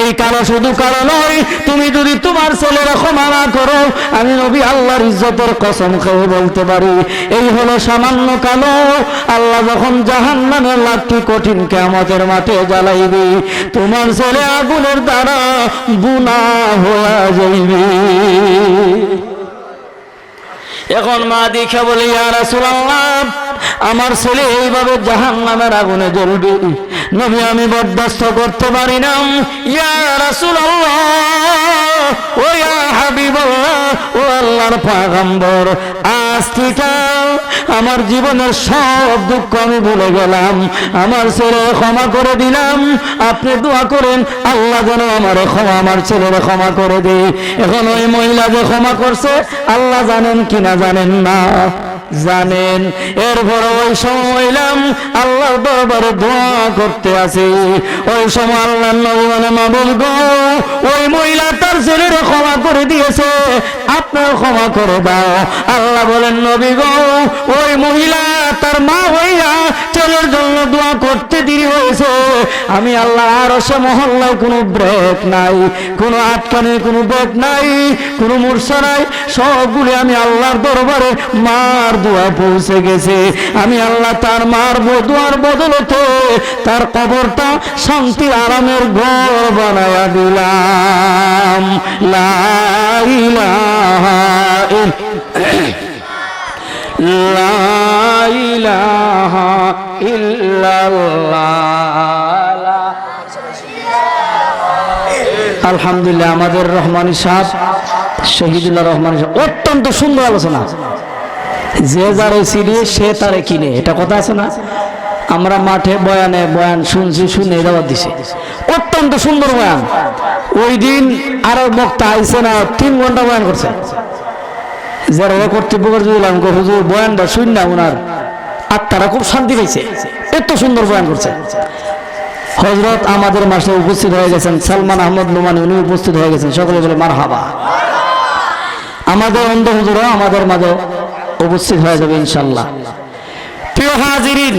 এই কালো শুধু কালো নয়, তুমি যদি তোমার ছেলের ক্ষমা না করো, আমি নবী আল্লাহর ইজ্জতের কসম খেয়ে বলতে পারি, এই হলো সামান্য কালো। আল্লাহ যখন জাহান্নামের লাঠি কঠিন কিয়ামতের মাঠে জ্বালাইবে, তোমার ছেলে আগুনের দ্বারা বুনা হয়ে যাইবে। এখন মা দেখে বলে, ইয়া রাসূলুল্লাহ, আমার ছেলে এইভাবে জাহান্নামের আগুনে জ্বলবে, নবী আমি বরদাস্ত করতে পারি না। ইয়া রাসূলুল্লাহ, ও ইয়া হাবিবাল্লাহ, ও আল্লাহর পয়গম্বর, আজ থেকে আমার জীবনের সব দুঃখ আমি ভুলে গেলাম, আমার ছেলে ক্ষমা করে দিলাম। আপনি দোয়া করেন আল্লাহ যেন আমার ছেলের ক্ষমা করে দেয়। এখন ওই মহিলা যে ক্ষমা করছে, আল্লাহ জানেন কিনা জানেন না, জানেন। এরপর ওই সময় আল্লাহর দরবারে দোয়া করতে আছে। ওই সময় আল্লাহর নবী বলে, মা বলবো, ওই মহিলা তার ছেলের ক্ষমা করে দিয়েছে, আপনার ক্ষমা করে দাও। আল্লাহ বলেন, নবী গো, ওই মহিলা তার মা হইয়া ছেলের জন্য দোয়া করতে দেরি হয়েছে, আমি আল্লাহ আরশে মহল্লায় কোনো ব্রেক নাই, কোনো আটকানি, কোনো ব্রেক নাই, কোনো মূর্ছা নাই, সবগুলি আমি আল্লাহর দরবারে মার দোয়া পৌঁছে গেছে। আমি আল্লাহ তার মার দোয়ার বদলতে তার কবরটা শান্তি আরামের ঘর বানায়া দিলাম। লা ইলাহা ইল্লাল্লাহ। আলহামদুলিল্লাহ, আমাদের রহমানী সাহেব, শহীদুল্লাহ রহমানী সাহেব, অত্যন্ত সুন্দর আলোচনা। যে যারে চিনে সে তারে কিনে, এটা কথা আছে না? আমরা মাঠে বয়ান শুনছি, শুনে দাওয়াত দিছে, অত্যন্ত সুন্দর বয়ান। ওই দিন আরো বক্তা আইছে না, 3 ঘন্টা বয়ান করছে। যারা কর্তৃপক্ষের দিলাম, হুজুর বয়ানটা শুন না, ওনার আত্মারা খুব শান্তি পেয়েছে, এত সুন্দর বয়ান করছে। হযরত আমাদের মাঝে উপস্থিত হয়ে গেছেন সালমান আহমদ নোমানী, উনি উপস্থিত হয়ে গেছেন, সকলে বলে মারহাবা। আমাদের অন্ধ হুজুরও আমাদের মাঝে উপস্থিত হয়ে যাবে ইনশাআল্লাহ। প্রিয় হাজিরিন,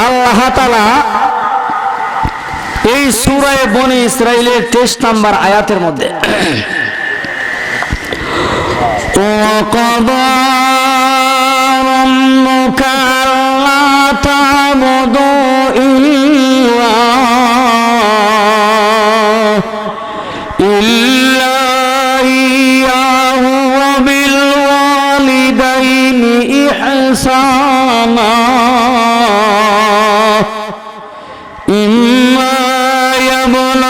আল্লাহ তাআলা এই সূরা বনী ইসরাঈলের 23 নম্বর আয়াতের মধ্যে وَقَضَىٰ رَبُّكَ أَلَّا تَعْبُدُوا إِلَّا إِيَّاهُ وَبِالْوَالِدَيْنِ إِحْسَانًا. وَقَضَىٰ رَبُّكَ أَلَّا تَعْبُدُوا إِلَّا إِيَّاهُ وَبِالْوَالِدَيْنِ إِحْسَانًا. وَإِمَّا يَبْلُغَنَّ عِندَكَ الْكِبَرَ أَحَدُهُمَا أَوْ كِلَاهُمَا فَلَا تَقُل لَّهُمَا أُفٍّ وَلَا تَنْهَرْهُمَا وَقُل لَّهُمَا قَوْلًا كَرِيمًا.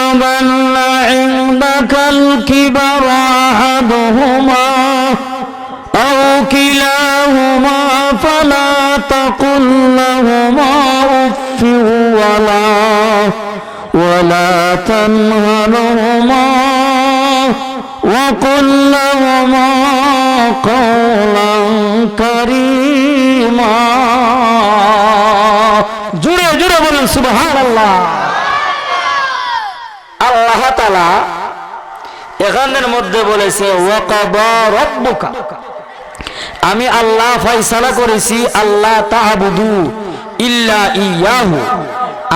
يبلغن عندك الكبر أحدهما أو كلاهما فلا تقل لهما أف ولا تنهرهما وقل لهما قولا كريما জোরে জোরে বলুন সুবহানাল্লাহ। আল্লাহ তাআলা এখানের মধ্যে বলেছে ওয়াকাদা রাব্বুকা, আমি আল্লাহ ফয়সালা করেছি আল্লাহ তা'বুদু ইল্লা ইয়াহু,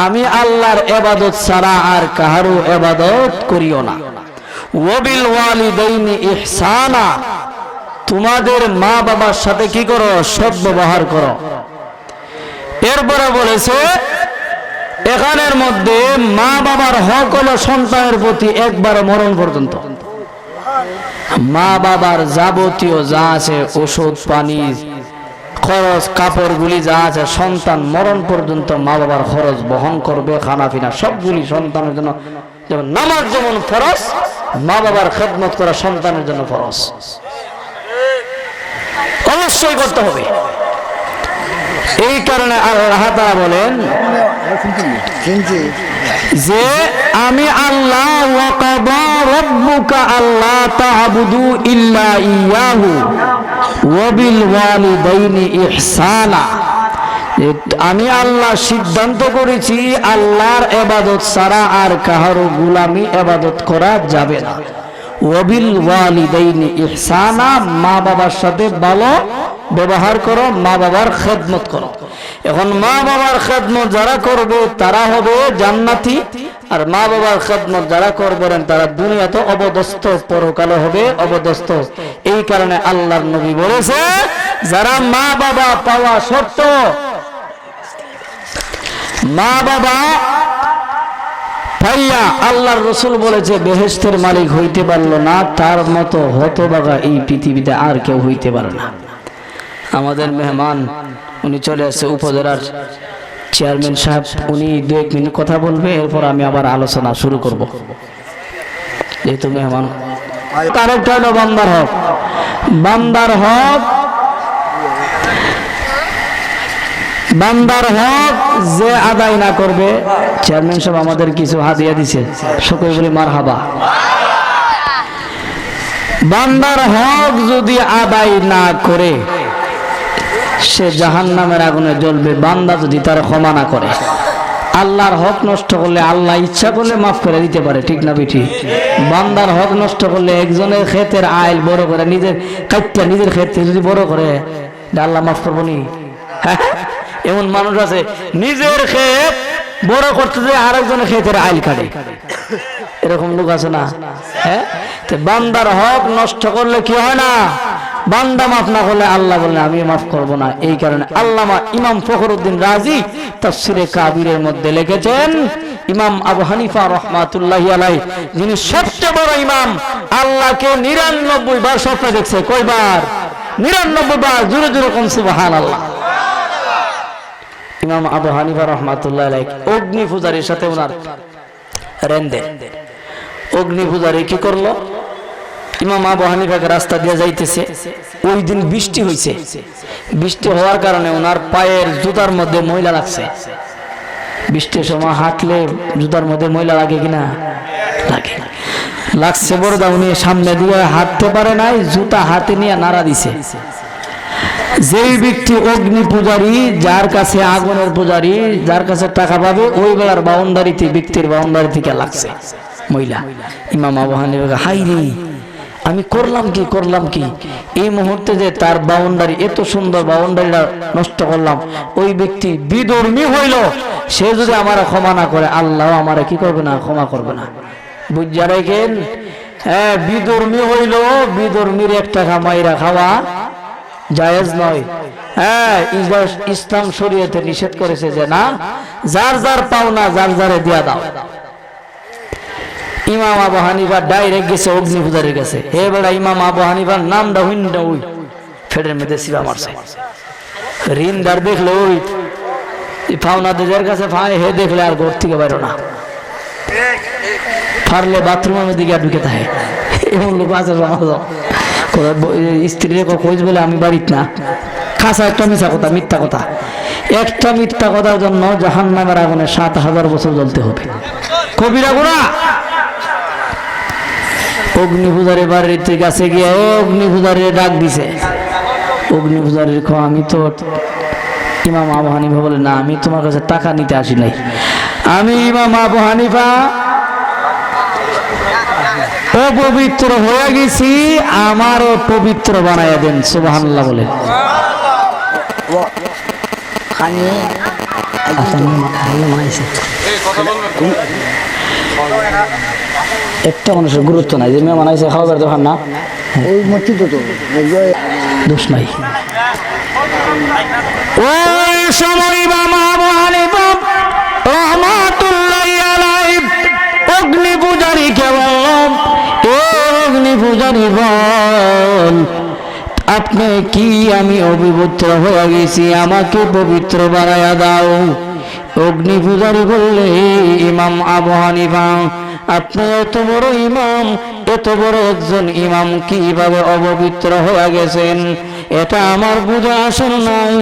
আমি আল্লাহর ইবাদত ছাড়া আর কাহারও ইবাদত করিও না। ওয়াবিল ওয়ালিদাইনি ইহসানা, তোমাদের মা বাবার সাথে কি করো? সদ্ব্যবহার করো। এরপরে বলেছে এখানের মধ্যে মা বাবার হক হলো সন্তানের প্রতি একবার মরণ পর্যন্ত। মা বাবার যাবতীয় যা আছে ওষুধ পানি খরচ কাপড়গুলি যা আছে সন্তান মরণ পর্যন্ত মা বাবার খরচ বহন করবে, খানা পিনা সবগুলি সন্তানের জন্য। যেমন নামাজ যেমন ফরজ, মা বাবার খেদমত করা সন্তানের জন্য ফরজ, অবশ্যই করতে হবে। এই কারণে আল্লাহ তাআলা বলেন যে আমি আল্লাহ ওয়াকাদা রাব্বুকা আল্লা তা'বুদু ইল্লা ইয়াহু ওয়াবিল ওয়ালিদাইনি ইহসানা, আমি আল্লাহ সিদ্ধান্ত করেছি আল্লাহর ইবাদত ছাড়া আর কাহারও গোলামি ইবাদত করা যাবে না। ওয়াবিল ওয়ালিদাইনি ইহসানা, মা বাবার সাথে ভালো ব্যবহার করো, মা বাবার খেদমত করো। এখন মা বাবার খেদমত যারা করবে তারা হবে জান্নাতি, আর মা বাবার খেদমত যারা করবেন তারা দুনিয়াতে অবদস্ত, পরকালে হবে অবদস্ত। এই কারণে আল্লাহর নবী বলেছে যারা মা বাবা পাওয়া সত্ত্বেও মা বাবা ভাইয়া আল্লাহর রাসূল বলেছে বেহেশতের মালিক হইতে পারলো না, তার মতো হতভাগা এই পৃথিবীতে আর কেউ হইতে পারে না। আমাদের মেহমান উনি চলে আসছে, উপজেলার চেয়ারম্যান সাহেব, উনি 2-1 মিনিট কথা বলবে, এরপর আমি আবার আলোচনা শুরু করব। যেহেতু মেহমান আরেকটা হলো বান্দার হক। বান্দার হক, বান্দার হক যে আদায় না করবে, চেয়ারম্যান সাহেব আমাদের কিছু হাদিয়া দিছে, সকলে বলি মারহাবা। বান্দার হক যদি আদায় না করে সে জাহান্নামের আগুনে জ্বলবে, বান্দা যদি তার ক্ষমা না করে। আল্লাহর হক নষ্ট করলে আল্লাহ ইচ্ছা করলে মাফ করে দিতে পারে, ঠিক না বেঠি? বান্দার হক নষ্ট করলে একজনের ক্ষেতের আইল বড় করে নিজের কাটটা নিজের ক্ষেত্রে যদি বড় করে আল্লাহ মাফ করবো নি? এমন মানুষ আছে নিজের ক্ষেত বড় করতে যে আরেকজনের ক্ষেতের আইল কাটে, এরকম লোক আছে না? হ্যাঁ, বান্দার হক নষ্ট করলে কি হয় না? বান্দা মাফ না করলে আল্লাহ বলেন আমি মাফ করব না। এই কারণে আল্লামা ইমাম ফখরুদ্দিন রাজি তাফসিরে কাবিরের মধ্যে লিখেছেন, ইমাম আবু হানিফা রাহমাতুল্লাহি আলাইহি, যিনি সবচেয়ে বড় ইমাম, আল্লাহকে 99 বার স্বপ্নে দেখছে। কয়বার? 99 বার। জোরে জোরে কোন সুবহানাল্লাহ। ইমাম আবু হানিফা রাহমাতুল্লাহি আলাইহি অগ্নি পূজারীর সাথে ওনার রেন্দে। অগ্নি পূজারী কি করলো? ইমাম আবু হানিফাকে রাস্তা দিয়ে যাইতেছে, ওই দিন বৃষ্টি হয়েছে। বৃষ্টি হওয়ার কারণে ওনার পায়ের জুতার মধ্যে ময়লা লাগছে। বৃষ্টির সময় হাঁটলে জুতার মধ্যে ময়লা লাগে কিনা? লাগে, লাগছে। বড় দা উনি সামনে দিয়ে হাঁটতে পারে নাই, জুতা হাতে নিয়ে নাড়া দিছে। যেই ব্যক্তি অগ্নি পূজারী, যার কাছে আগুনের পূজারী, যার কাছে টাকা পাবে, ওই বেলার বাউন্ডারিতে, ব্যক্তির বাউন্ডারি থেকে লাগছে ময়লা। ইমাম আবু হানিফা হাই রে, আমি করলাম কি? এই মুহূর্তে যে তার বাউন্ডারি, এত সুন্দর বাউন্ডারিটা নষ্ট করলাম। ওই ব্যক্তি বিধর্মী হইল, সে যদি আমার ক্ষমা না করে আল্লাহ আমার কি করবে না? ক্ষমা করবে না। বুঝা রেখেন, হ্যাঁ, বিধর্মী হইল, বিধর্মীর 1 টাকা মাইরা খাওয়া জায়েজ নয়। হ্যাঁ, ইসলাম শরীয়তে নিষেধ করেছে যে না, যার যার পাওনা যার যারে দিয়া দাও। ইমাম আবু হানিফা ডাইরেক্ট গেছে অগ্নি পূজারীর কাছে। হে বেড়া, ইমাম আবু হানিফার নামটা হুইন্ডা ওই ফেডের মধ্যে সিবা মারছে। ঋণদার দেখলে ওই পাওনা দেশের কাছে পায়, হে দেখলে আর ঘর থেকে বাইরো না। পারলে বাথরুমের দিকে ঢুকে থাকে এমন লোক আছে সমাজ স্ত্রী কইস বলে আমি বাড়িত না খাসা একটা মিথ্যা কথা মিথ্যা কথা একটা মিথ্যা কথার জন্য জাহান্নামের আগুনে ৭,০০০ বছর জ্বলতে হবে কবিরা গুণা অগ্নি পূজারের বাড়ির কাছে গিয়ে অগ্নি পূজারের ডাক দিছে অগ্নি পূজারের আমি তো ইমাম আবু হানিফা বলে না আমি তোমার কাছে টাকা নিতে আসি নাই আমি ইমাম আবু হানিফা অপবিত্র হয়ে গেছি আমারও পবিত্র বানাইয়া দেন সুবহানাল্লাহ বলে একটা মানুষের গুরুত্ব নাই যে মেয়ে মানাইছে খাওয়া বেড়াতে পার না ওই মসজিদ তো দোষ নাই ওই সময় ইমাম আবু হানিফা রাহমাতুল্লাহি আলাইহি অগ্নি পূজারীকে বলল অগ্নি পূজারী বল আপনি কি আমি অপবিত্র হয়ে গেছি আমাকে পবিত্র বানায়া দাও অগ্নি পূজারী বললে ইমাম আবু হানিফা আপনি এত বড় ইমাম এত বড় একজন ইমাম কিভাবে অপবিত্র হয়ে গেছেন এটা আমার বুঝা আসল নাই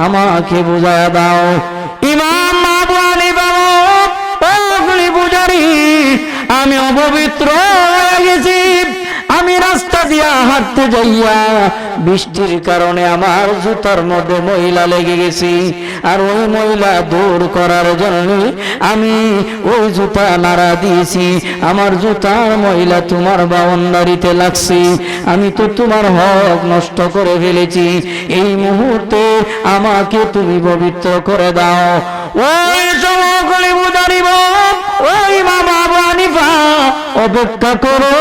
আমাকে বুঝায়া দাও ইমাম আবু হানিফা অগ্নি পূজারী আমি অপবিত্র হয়ে গেছি আমি রাস্তা দিয়া হাঁটতে যাইয়া বৃষ্টির কারণে আমার জুতার মধ্যে ময়লা লেগে গেছি আর ওই ময়লা দূর করার জন্য আমি ওই জুতা নাড়া দিয়েছি আমার জুতার ময়লা তোমার বাউন্ডারিতে লাগছে আমি তো তোমার হক নষ্ট করে ফেলেছি এই মুহূর্তে আমাকে তুমি পবিত্র করে দাও ওই সময় বুঝারিব ওই মামা আবু হানিফা অপেক্ষা করো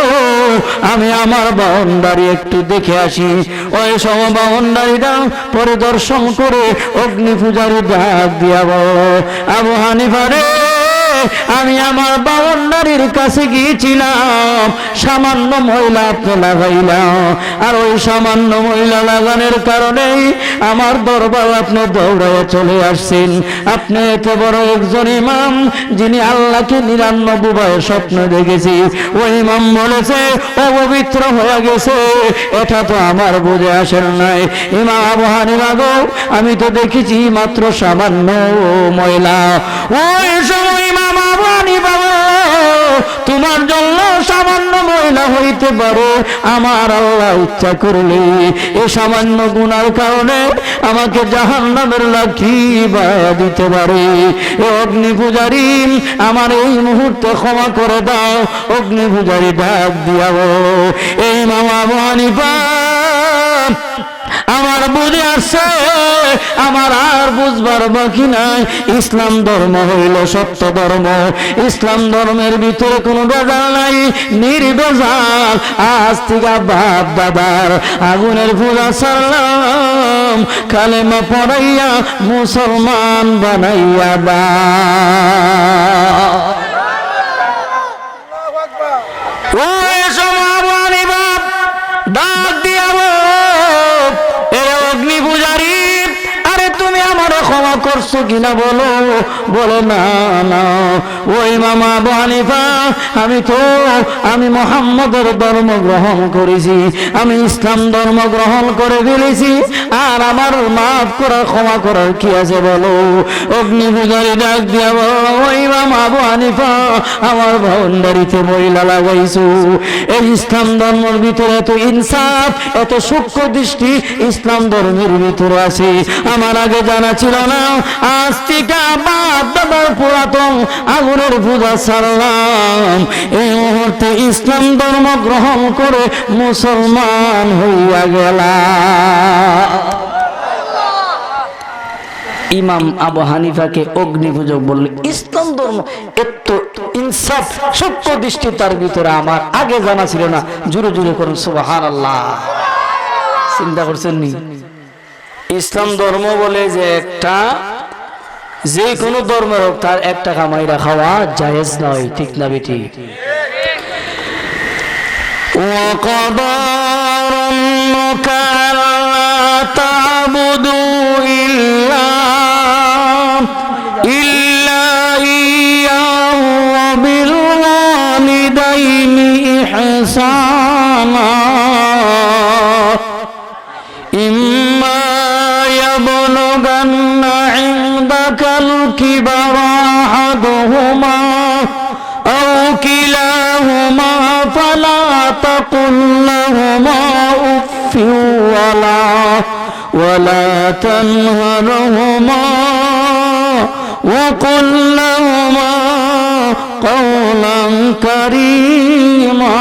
আমি আমার বাউন্ডারি একটু দেখে আসি ওই সময় বাউন্ডারিটা পরিদর্শন করে অগ্নি পূজারী ডাক দিয়া বলো আবু হানিফা রে আমি আমার বাউন্ডারির কাছে গিয়েছিলাম সামান্য ময়লা আপনি লাগাইলাম আর ওই সামান্য ময়লা লাগানোর কারণে আমার দরবার আপনি দৌড়ায় চলে আসছেন আপনি এত বড় একজন ইমাম যিনি আল্লাহকে ৯৯ বার স্বপ্ন দেখেছি ওই ইমাম বলেছে অপবিত্র হয়ে গেছে এটা তো আমার বুঝে আসেন নাই ইমাম আবু হানিফা গো আমি তো দেখেছি মাত্র সামান্য ময়লা ওই সময় ইমাম আবু হানিফা তোমার জন্য সামান্য ময়লা হইতে পারে আমার আল্লাহ ইচ্ছা করলে এই সামান্য গুনার কারণে আমাকে জাহান্নামের লাঠি বায়া দিতে পারে অগ্নি পূজারী আমার এই মুহূর্তে ক্ষমা করে দাও অগ্নি পূজারী ডাক দিয়াবো এই মামা আবু হানিফা আমার বুঝে আসছে আমার আর বুঝবার বাকি নাই ইসলাম ধর্ম হইল সত্য ধর্ম ইসলাম ধর্মের ভিতরে কোনো ভেজাল নাই নির্ভেজাল আজ থেকে বাপ দাদার আগুনের পূজা সারলাম কালেমা পড়াইয়া মুসলমান বানাইয়া দা ওই সময় আবু হানিফা ডাক দিয়া অগ্নি পূজারী আরে তুমি আমার ক্ষমা করছো কিনা বলো বলে না না ওই মামা আবু হানিফা আমি মুহাম্মদের ধর্ম গ্রহণ করেছি আমি ইসলাম ধর্ম গ্রহণ করে ফেলেছি আর আমার মাফ করা ক্ষমা করার কি আছে বলো অগ্নি পূজারী ডাক দিয়া বলো ওই মামা আবু হানিফা আমার বাউন্ডারিতে ময়লা লাগাইছো এই ইসলাম ধর্মের ভিতরে এত ইনসাফ এত সূক্ষ্ম দৃষ্টি ইসলাম ধর্মের ভিতরে আছে আমার আগে জানা ছিল না আজ থেকে বাপ দাদার পুরাতন আগুনের পূজা ছাড়লাম এই মুহূর্তে ইসলাম ধর্ম গ্রহণ করে মুসলমান হইয়া গেলাম ইমাম আবু হানিফাকে অগ্নি পূজক বলল ইসলাম ধর্ম এত ইনসাফ সত্য দৃষ্টি তার ভিতরে আমার আগে জানা ছিল না জোরে জোরে করুন সুবহানাল্লাহ চিন্তা করছেন নি ইসলাম ধর্ম বলে যে একটা যে কোনো ধর্মের হোক তার একটা কামাইরা খাওয়া জায়েজ নয় ঠিক না বেটি وقضى ربك ألا تعبدوا إلا إياه وبالوالدين أحدهما أو كلاهما فلا تقل لهما أف ولا تنهرهما وقل لهما قولا كريما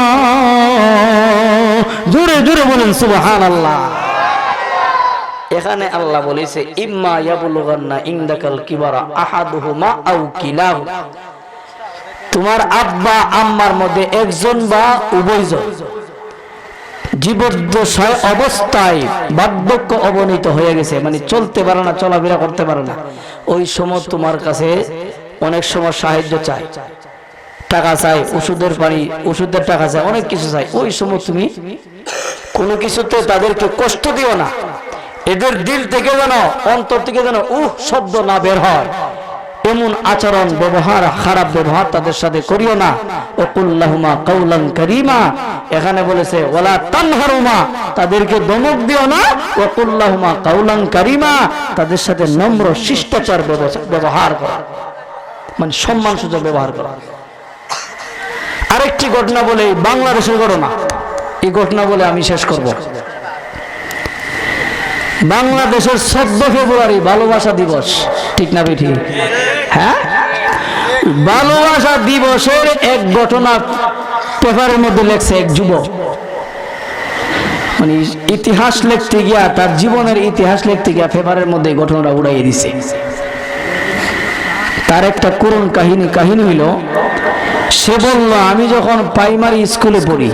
জোরে জোরে বলেন সুবহানাল্লাহ। এখানে আল্লাহ বলেছে ইম্মা ইয়াবলুগান্না ইনদাকাল কিবারা আহাদুহুমা আও কিলাহু, তোমার আব্বা আম্মার মধ্যে একজন বা উভয়জন জীবদ্দশায় অবস্থায় বার্ধক্য অবনীত হয়ে গেছে, মানে চলতে পারে না, চলাফেরা করতে পারে না, ওই সময় তোমার কাছে অনেক সময় সাহায্য চাই, টাকা চাই, ওষুধের পানি, ওষুধের টাকা চাই, অনেক কিছু চাই, ওই সময় তুমি কোনো কিছুতে তাদেরকে কষ্ট দিও না, এদের দিল থেকে যেন, অন্তর থেকে যেন শব্দ না বের হয়, এমন আচরণ ব্যবহার, খারাপ ব্যবহার তাদের সাথে করিও না। ওকুল্লাহুমা কাউলান কারীমা, এখানে বলেছে ওয়ালা তানহারুমা, তাদেরকে ধমক দিও না, ওকুল্লাহুমা কাউলান কারীমা, তাদের সাথে নম্র শিষ্টাচার ব্যবহার করা, মানে সম্মানসূচক ব্যবহার করা। আরেকটি ঘটনা বলে, বাংলাদেশের ঘটনা, এই ঘটনা বলে আমি শেষ করব। বাংলাদেশের 14 ফেব্রুয়ারি ভালোবাসা দিবস, ঠিক না বেঠি? হ্যাঁ, ভালোবাসা দিবসের এক ঘটনা পেপারের মধ্যে লেখছে এক যুবক, মানে ইতিহাস লিখতে গিয়া, তার জীবনের ইতিহাস লিখতে গিয়া পেপারের মধ্যে ঘটনাটা উড়াইয়ে দিছে। তার একটা করুণ কাহিনী হইল, সে বলল আমি যখন প্রাইমারি স্কুলে পড়ি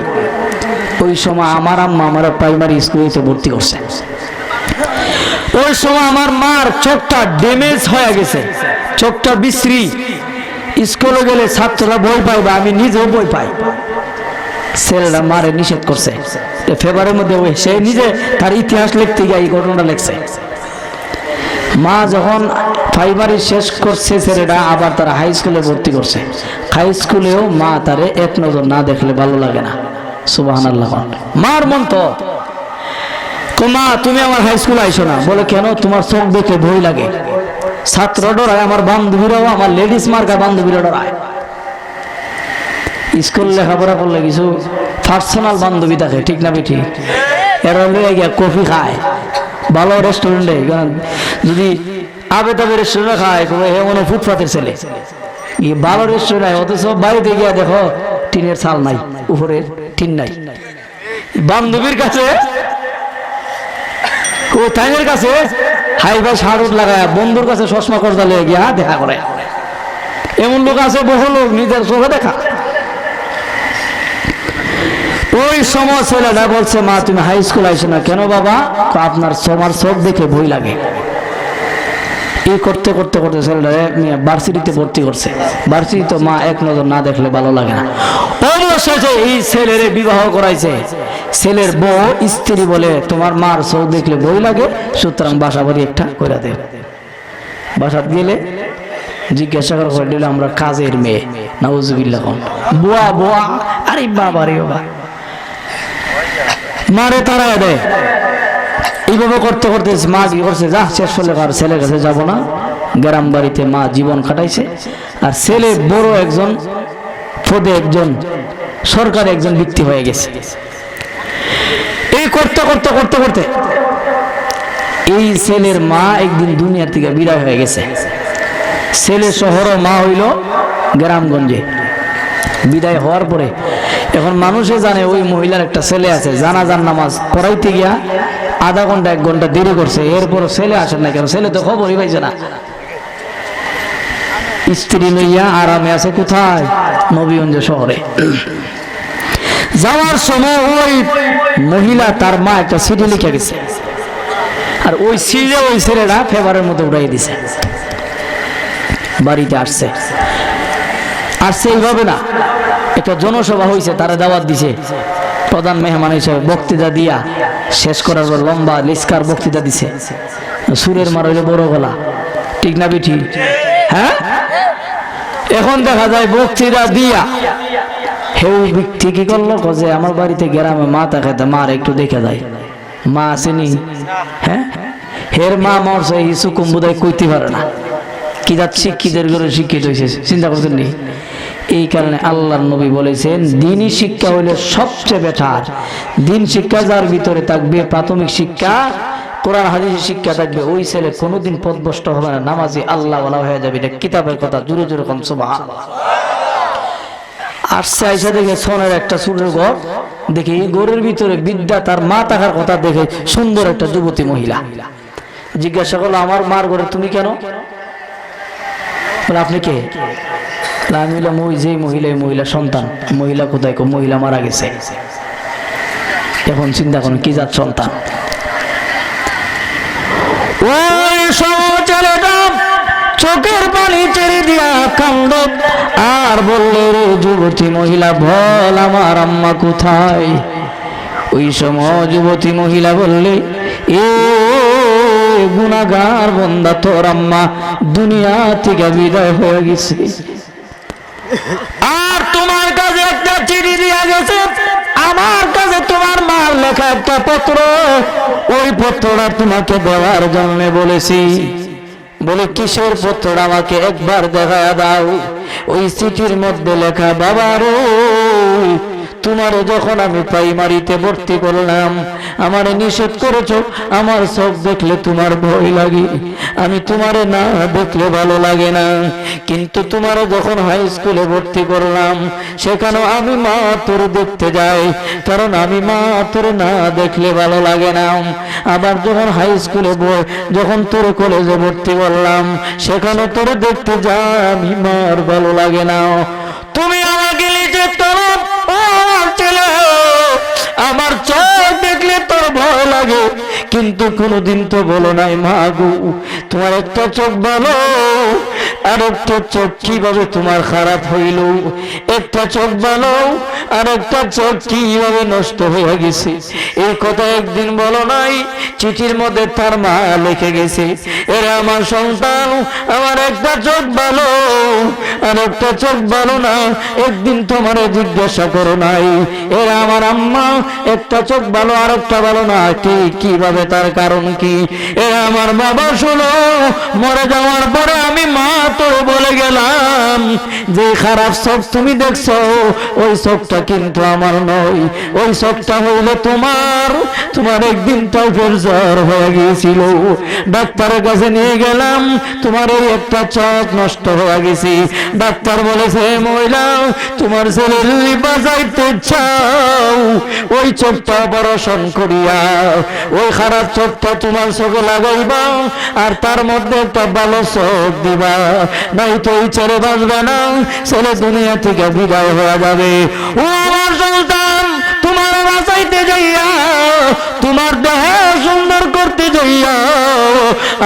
ওই সময় আমার আম্মা আমার প্রাইমারি স্কুলে ভর্তি করছে। ওই সময় আমার মার চোখটা ড্যামেজ হয়ে গেছে, চোখটা বিশ্রী, স্কুলে গেলে ছাত্ররা ভয় পায় বা আমি নিজেও ভয় পাই। ছেলেরা মারে নিষেধ করছে, ফেব্রুয়ারির মধ্যে সে নিজে তার ইতিহাস লিখতে গিয়ে এই ঘটনাটা লিখছে। মা যখন প্রাইমারি শেষ করছে ছেলেটা, আবার তারা হাই স্কুলে ভর্তি করছে। হাই স্কুলেও মা তারে এক নজর না দেখলে ভালো লাগে না। সুবহানাল্লাহ। মার মন তো, মা তুমি আমার হাই স্কুলে আইসো না। বলে কেন? তোমার চোখ দেখে ভয় লাগে। ছাত্র ডরায়, আমার বান্ধবীরাও, আমার লেডিস মার্কা বান্ধবীরা ডরায়। স্কুল লেখাপড়া করলে কিছু পার্সোনাল বান্ধবী থাকে, ঠিক না বেঠি? এরা লইয়া গিয়া কফি খায় ভালো রেস্টুরেন্টে, যদি আবে তাবে রেস্টুরেন্টে খায় হে মনে ফুটপাতের ছেলে, ভালো রেস্টুরেন্ট, অথচ বাড়িতে গিয়া দেখো টিনের ছাল নাই, উপরে টিন নাই। বান্ধবীর কাছে, ও তাইনের কাছে হাই ভাই শাড়ুট লাগায়, বন্ধুর কাছে চশমা করদা লেগে গিয়া দেখা করে। এমন লোক আছে, বহু লোক নিজের চোখে দেখা। ওই সময় ছেলেটা বলছে মা তুমি হাই স্কুল আইসো না কেন? বাবা আপনার তোমার চোখ দেখে ভয় লাগে। এই করতে করতে করতে ছেলেটা ভার্সিটিতে ভর্তি করছে। ভার্সিটিতে মা এক নজর না দেখলে ভালো লাগে না। অবশেষে এই ছেলের বিবাহ করাইছে। ছেলের বউ স্ত্রী বলে তোমার মার চোখ দেখলে ভয় লাগে, সুতরাং বাসা বাড়ি একটা করে দেব। বাসাত গেলে জিজ্ঞাসা করে দিল আমরা কাজের মেয়ে, নাউজুবিল্লাহ। বুয়া বুয়া, আরে বাবা রে বাবা, মারে তারা দেয়। এইভাবে করতে করতে মা কি করছে, যা শেষ হলে আর ছেলের কাছে যাবো না। গ্রাম বাড়িতে মা জীবন কাটাইছে। আর ছেলে বড় একজন পদে, একজন সরকারি একজন ব্যক্তি হয়ে গেছে। এই করতে করতে করতে করতে এই ছেলের মা একদিন দুনিয়ার থেকে বিদায় হয়ে গেছে। ছেলে শহর, মা হইল গ্রামগঞ্জে। বিদায় হওয়ার পরে এখন মানুষে জানে ওই মহিলার একটা ছেলে আছে, জানাজার নামাজ পড়াইতে গিয়া আধা ঘন্টা 1 ঘন্টা দেরি করছে, এরপর ছেলে আসে না কেন? ছেলে তো খবরই পাইছে না। স্ত্রী লইয়া আরামে আছে কোথায়? নবীগঞ্জ শহরে। যাওয়ার সময় ওই মহিলা তার মা একটা চিঠি লিখে গেছে, আর ওই চিঠি ওই ছেলেটা ফেভারের মতো উড়াই দিছে। বাড়িতে আসছে এইভাবে না, একটা জনসভা হয়েছে, তারা দাওয়াত দিছে, প্রধান মেহমান হিসেবে বক্তৃতা দিয়া শেষ করার পর লম্বা লিস্কার বক্তৃতা দিছে। সুরের মার হইলে বড় গলা, ঠিক না বিঠি? হ্যাঁ, এখন দেখা যায় বক্তৃতা দিয়া হেউ ব্যক্তি কি করলো, যে আমার বাড়িতে গ্রামে মা থাকে, মার একটু দেখে যায়, মা আসেনি। হ্যাঁ, হের মা মরছে, হিসু কুম্বুদায় কইতে পারে না। কি যাচ্ছে শিক্ষিতের ঘরে শিক্ষিত হয়েছে, চিন্তা করছেন নি? এই কারণে আল্লাহর নবী বলেছেন দ্বীনি শিক্ষা হইলে সবচেয়ে বেটার। দ্বীন শিক্ষা যার ভিতরে থাকবে, প্রাথমিক শিক্ষা কোরআন হাদিসের শিক্ষা থাকবে, ওই ছেলে কোনোদিন পথভ্রষ্ট হবে না, নামাজি আল্লাহ ওয়ালা হয়ে যাবে। এটা কিতাবের কথা, জোরে জোরে কোন সুবহানাল্লাহ। আসছে আইসা দেখে সোনার একটা চুলের ঘর, দেখে এই ঘরের ভিতরে বিদ্যা, তার মা থাকার কথা দেখে সুন্দর একটা যুবতী মহিলা। জিজ্ঞাসা করলো আমার মার ঘরে তুমি কেন? বলে আপনি কে? আমি বললাম ওই যে মহিলা, এই মহিলা সন্তান। মহিলা কোথায়? মহিলা মারা গেছে। এখন চিন্তা করুন কি জাত সন্তান। ওই ছেলেটা চোখের পানি ছেড়ে দিয়া কান্দ আর বললে রে যুবতী মহিলা বল আমার আম্মা কোথায়? ওই সময় যুবতী মহিলা বললে এ গুনাহগার বান্দা, তোর আম্মা দুনিয়া থেকে বিদায় হয়ে গেছে, আর তোমার কাছে একটা চিঠি দিয়া গেছে, আমার কাছে তোমার মার লেখা একটা পত্র, ওই পত্রটা তোমাকে দেওয়ার জন্য বলেছি। বলে কিসের পত্রটা আমাকে একবার দেখায়া দাও। ওই চিঠির মধ্যে লেখা বাবারো তোমারে যখন আমি প্রাইমারিতে ভর্তি করলাম আমারে নিষেধ করেছো, আমার চোখ দেখলে তোমার ভয় লাগে, আমি তোমারে না দেখলে ভালো লাগে না। কিন্তু তোমারে যখন হাই স্কুলে ভর্তি করলাম সেখানে আমি মা তোর দেখতে যাই, কারণ আমি মা তোর না দেখলে ভালো লাগে না। আবার যখন হাই স্কুলে যখন তোর কলেজে ভর্তি করলাম সেখানে তোর দেখতে যাই, আমি মার ভালো লাগে না। তুমি আমাকে নিষেধ করো ছেলে, আমার চোখ দেখলে তোর ভয় লাগে, কিন্তু কোনোদিন তো বলো নাই মা গো তোমার একটা চোখ ভালো আর একটা চোখ কিভাবে তোমার খারাপ হইল, একটা চোখ ভালো আর একটা চোখ কিভাবে নষ্ট হয়ে গেছে, এই কথা একদিন বলো নাই। চিঠির মধ্যে তার মা লিখে গেছে এরা আমার সন্তান, আমার একটা চোখ ভালো আর একটা চোখ ভালো না, একদিন তোমারে জিজ্ঞাসা করো নাই। এরা আমার আম্মা, একটা চোখ ভালো আর একটা ভালো না, কিভাবে, তার কারণ কি? এরা আমার বাবা, শোনো মরে যাওয়ার পরে আমি মা তোর বলে গেলাম যে খারাপ চোখ তুমি দেখছো ওই চোখটা কিন্তু আমার নয়, ওই চোখটা হইলে তোমার। তোমার একদিন টাইফয়েড জ্বর হয়ে গিয়েছিল, ডাক্তারের কাছে নিয়ে গেলাম, তোমার এই একটা চোখ নষ্ট হয়ে গেছে। ডাক্তার বলেছে মহিলা তোমার ছেলে যদি বাঁচাইতে চাও ওই চোখটা অপারেশন করিয়া ওই খারাপ চোখটা তোমার চোখে লাগাইবা আর তার মধ্যে একটা ভালো চোখ দিবা, নাই তো ওই ছেলে বাঁচবে না, ছেলে দুনিয়া থেকে বিদায় হয়ে যাবে। ও আমার সন্তান, তোমার বাঁচাইতে যাইয়া, তোমার দেহ সুন্দর করতে যাইয়া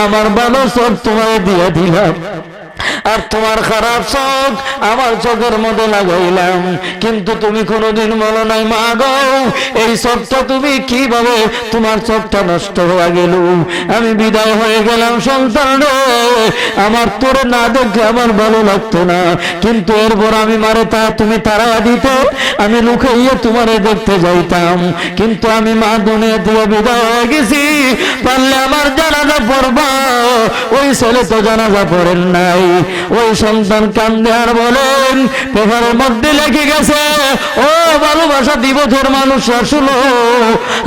আমার ভালো চোখ তোমায় দিয়ে দিলাম, আর তোমার খারাপ চোখ আমার চোখের মধ্যে লাগাইলাম, কিন্তু তুমি কোনোদিন বলো নাই মা গো এই চোখটা তুমি কিভাবে, তোমার চোখটা নষ্ট হয়ে গেল, আমি বিদায় হয়ে গেলাম সন্তান রে, আমার তোরে না দেখে আমার ভালো লাগতো না, কিন্তু এরপর আমি মারে তুমি তারা দিতে আমি লুকাইয়ে তোমারে দেখতে যাইতাম, কিন্তু আমি মা দুনিয়া দিয়ে বিদায় হয়ে গেছি, পারলে আমার জানাজা পড়বা। ওই ছেলে তো জানাজা পড়েন নাই। ওই সন্তান কান্দে আর বলেন পেপারের মধ্যে লেগে গেছে ও ভালোবাসা দিবসের মানুষ শুনো,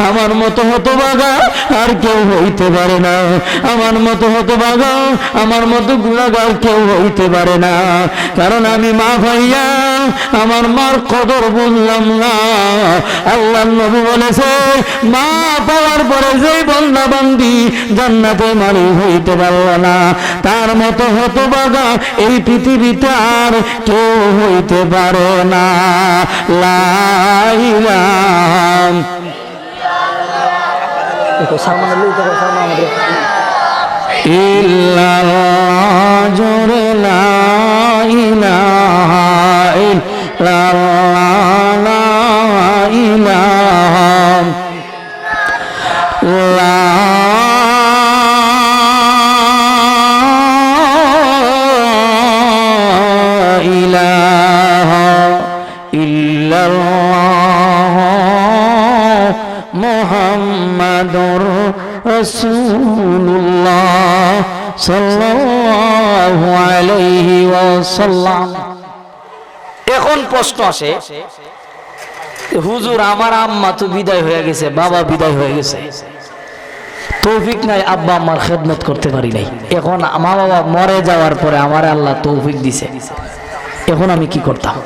আমার মতো হতভাগা আর কেউ হইতে পারে না, আমার মতো হতভাগা আমার মতো গুণাগার কেউ হইতে পারে না, কারণ আমি মা ভাইয়া আমার মার কদর বুঝলাম না। আল্লাহর নবী বলেছে মা পাওয়ার পরে যেই বান্দা বান্দি জান্নাতে মালিক হইতে পারল না তার মতো হতভাগা এই পৃথিবীতে আর কেউ হইতে পারে না। লা ইলাহা ইল্লাল্লাহ, জোরে লা ইলাহা ইল্লাল্লাহ, লা ইলাহা লা ইলাহা ইল্লাল্লাহ মুহাম্মাদুর রাসূলুল্লাহ সাল্লাল্লাহু আলাইহি ওয়াসাল্লাম। এখন প্রশ্ন আসে, হুজুর আমার আম্মা তো বিদায় হয়ে গেছে, বাবা বিদায় হয়ে গেছে, তৌফিক নাই আব্বা আম্মার খেদমত করতে পারি নাই, এখন মা বাবা মরে যাওয়ার পরে আমার আল্লাহ তৌফিক দিছে, এখন আমি কি করতাম?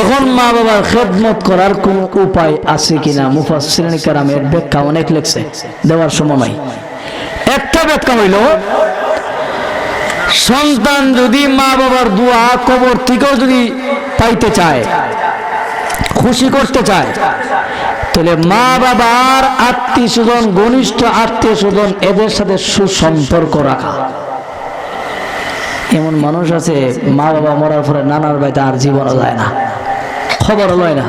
এখন মা বাবার খেদমত করার কোন উপায় আছে কিনা? মুফাসসিরিন কেরামের ব্যাখ্যা অনেক লেখছে, দেওয়ার সময় নাই। একটা ব্যাখ্যা হইল, সন্তান যদি মা বাবার দোয়া কবর থেকেও যদি পাইতে চায়, খুশি করতে চায়, তাহলে মা বাবার আত্মীয় স্বজন, ঘনিষ্ঠ আত্মীয় স্বজন, এদের সাথে সুসম্পর্ক রাখা। এমন মানুষ আছে মা বাবা মরার পরে নানার বাড়িতে আর জীবনও যায় না, খবর লয় না।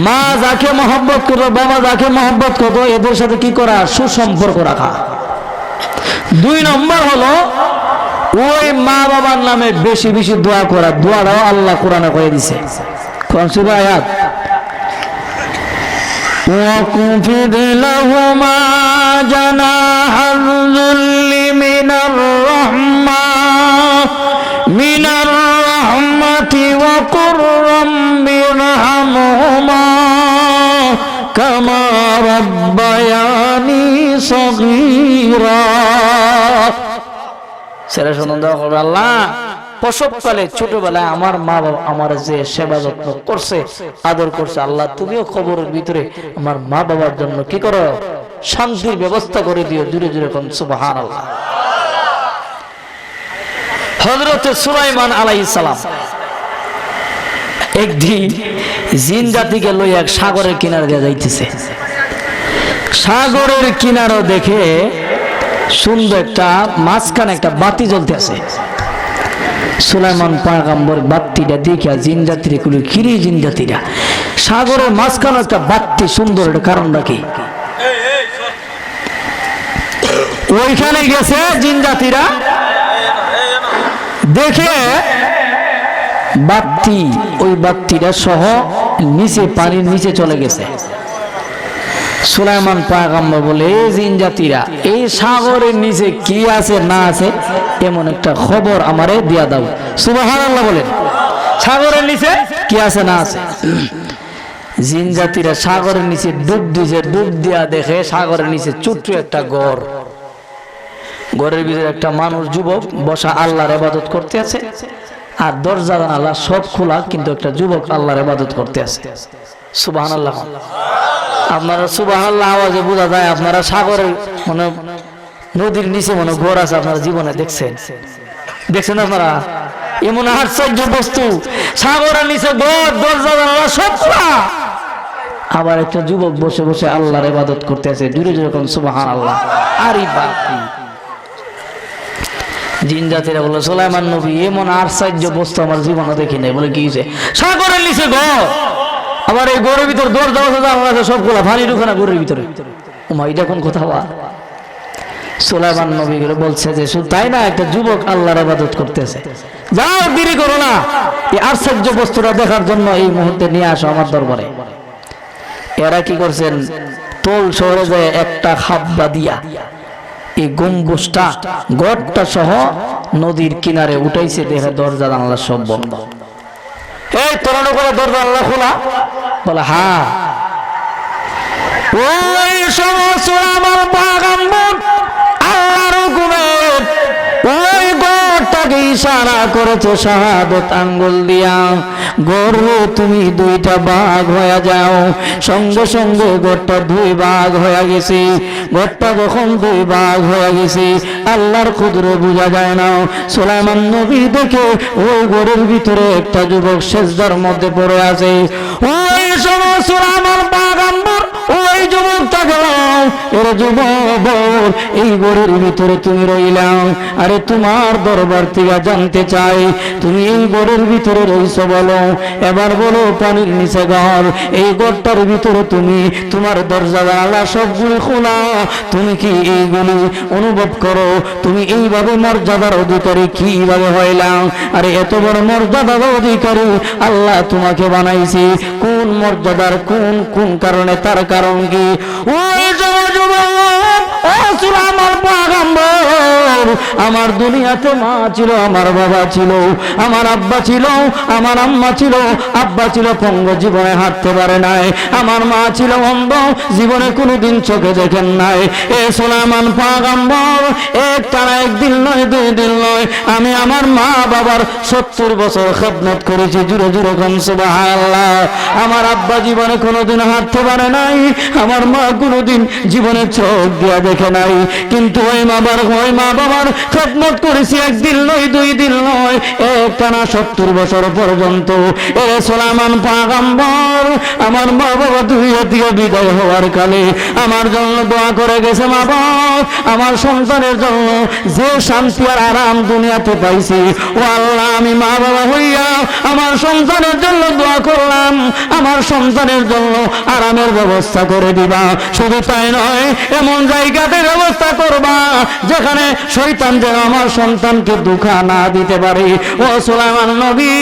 মা যাকে মহব্বত করো, বাবা যাকে মহব্বত করো, এদের সাথে কি করা? সুসম্পর্ক রাখা। 2 নম্বর হলো ওই মা বাবার নামে বেশি বেশি দোয়া করা। দোয়াটাও আল্লাহ কোরআনে কয়ে দিছে, কোন সূরা আয়াত, وَاخْفِضْ لَهُمَا جَنَاحَ الذُّلِّ مِنَ الرَّحْمَةِ وَقُلْ رَبِّ ارْحَمْهُمَا كَمَا رَبَّيَانِي صَغِيرًا। সেরা শুনুন, দোয়া করবে, আল্লাহ প্রসবকালে ছোটবেলায় আমার মা বাবা আমার যে সেবা যত্ন করছে, আদর করছে, আল্লাহ তুমিও কবরের ভিতরে আমার মা বাবার জন্য কি করো? শান্তির ব্যবস্থা করে দিও। জুড়ে জুড়ে কোন সুবহানাল্লাহ। হযরত সুলাইমান আলাইহিস সালাম একদিন জিন জাতিকে লইয়া এক সাগরের কিনারে দিয়ে যাইতেছে। সাগরের কিনারও দেখে সুন্দর একটা মাঝখানে একটা বাতি জ্বলতে আছে। সুলাইমান পয়গম্বর বাতিটা দেখে জিন জাতিরে কইল, কিরে জিন জাতিরা, সাগরের মাঝখানে একটা বাতি সুন্দর, এটা কারণটা কি? ওইখানে গেছে জিন জাতিরা, দেখে বাতি, ওই বাতিটা সহ নিচে, পানির নিচে চলে গেছে। সুলাইমান পয়গম্বর বলে, এই জিন জাতিরা, এই সাগরের নিচে কি আছে না আছে এমন একটা খবর আমারে দিয়া দাও। সুবহানাল্লাহ বলেন। সাগরের নিচে কি আছে না আছে। জিন জাতিরা সাগরের নিচে ডুব দিয়েছে, ডুব দিয়া দেখে সাগরের নিচে ছোট্ট একটা ঘর, ঘরের ভিতরে একটা মানুষ, যুবক বসা আল্লাহর ইবাদত করতে আছে, আর দরজা জানালা সব খোলা, কিন্তু একটা যুবক আল্লাহর ইবাদত করতে আছে। সুবহানাল্লাহ। আপনারা সুবহানাল্লাহ আওয়াজে বোঝা যায় আপনারা সাগরের মানে নদীর নিচে মনে ঘর আছে, আপনারা জীবনে দেখছেন? দেখছেন আপনারা? এমন আশ্চর্য বস্তু, সাগরের নিচে ঘর, দরজা জানালা সব খোলা, আবার একটা যুবক বসে বসে আল্লাহর ইবাদত করতে আছে। জুড়ে যেরকম সুবহানাল্লাহ। আরে বাপরে! জিন জাতিরা বলে, সুলাইমান নবী, এমন আশ্চর্য বস্তু আমার জীবনে দেখি নাই। বলে, কি হয়েছে? সাগরের নিচে ঘর, আবার এই ঘরের ভিতর দরজা আছে সবগুলা, পানি ঢুকে না ঘরের ভিতরে। ওমা, এটা কোন কথা? সুলাইমান নবী বলছে যে শুধু তাই না, একটা যুবক আল্লাহর ইবাদত করতেছে, যাও দেরি করো না, এই আশ্চর্য বস্তুটা দেখার জন্য এই মুহূর্তে নিয়ে আসো আমার দরবারে। এরা কি করছেন? তোল শহরে যায় একটা খাব্বা দিয়া এই গম্বুজটা, গড়টা সহ নদীর কিনারে উঠাইছে, দেখে দরজা জানালা সব বন্ধ। এই তোরানো করে দরজা জানালা খোলা? বলে, হ্যাঁ। ওই সমস্ত আমার পয়গম্বর আল্লাহর হুকুমে ওই গোরটাকে ইশারা করেছে শাহাদত আঙ্গুল দিয়া, গোর তুমি 2টা ভাগ হয়ে যাও। সঙ্গে সঙ্গে গোরটা 2 ভাগ হয়ে গেছে। গোরটা যখন 2 ভাগ হয়ে গেছে, আল্লাহর কুদরত বোঝা যায় না। সুলাইমান নবী দেখে ওই গোরের ভিতরে একটা যুবক সেজদার মধ্যে পড়ে আছে। ওই সময় সুলাইমান পয়গম্বর ওই যুবকটাকে, এর যুবক, এই গোরের ভিতরে তুমি রইলাম, আরে তোমার দরবার থেকে জানতে চাই, তুমি এই গোরের ভিতরে রইছো বলো, এবার বলো পানির নিচে ঘর, এই ঘরটার ভিতরে তুমি, তোমার দরজা জানালা সবগুলি খোলা, তুমি কি এইগুলি অনুভব করো? তুমি এইভাবে মর্যাদার অধিকারী কিভাবে হইলাম? আরে এত বড় মর্যাদার অধিকারী আল্লাহ তোমাকে বানাইছে, কোন মর্যাদার, কোন কোন কারণে, তার কারণ কি? ওই যুবক, ও সুলাইমান পয়গম্বর, আমার দুনিয়াতে মা ছিল, আমার বাবা ছিল, আমার আব্বা ছিল, আমার আম্মা ছিল। আব্বা ছিল পঙ্গু, জীবনে হাঁটতে পারে নাই। আমার মা ছিল অন্ধ, জীবনে কোনোদিন চোখে দেখেন নাই। এ সুলাইমান পয়গম্বর, একটানা একদিন নয়, 2 দিন নয়, আমি আমার মা বাবার 70 বছর খেদমত করেছি। জুড়ে জুড়ে কোন সুবহানাল্লাহ। আমার আব্বা জীবনে কোনোদিন হাঁটতে পারে নাই, আমার মা কোনোদিন জীবনে চোখ দিয়া দেখে নাই, কিন্তু ওই মা বাবার খেদমত করেছি একদিন নয়, 2 দিন নয়, একটানা 70 বছর পর্যন্ত। এ সুলাইমান পয়গম্বর, আমার মা বাবা দুনিয়া থেকে বিদায় হওয়ার কালে আমার জন্য দোয়া করে গেছে। মা বাবা, আমার সন্তানের জন্য যে শান্তি আর আরাম দুনিয়াতে পাইছি, ও আল্লাহ, আমি মা বাবা হইয়া আমার সন্তানের জন্য দোয়া করলাম, আমার সন্তানের জন্য আরামের ব্যবস্থা করে দিবা। শুধু তাই নয়, এমন জায়গাতে ব্যবস্থা করবা যেখানে শয়তান যেন আমার সন্তানকে দুঃখা না দিতে পারে। ও সুলাইমান নবী,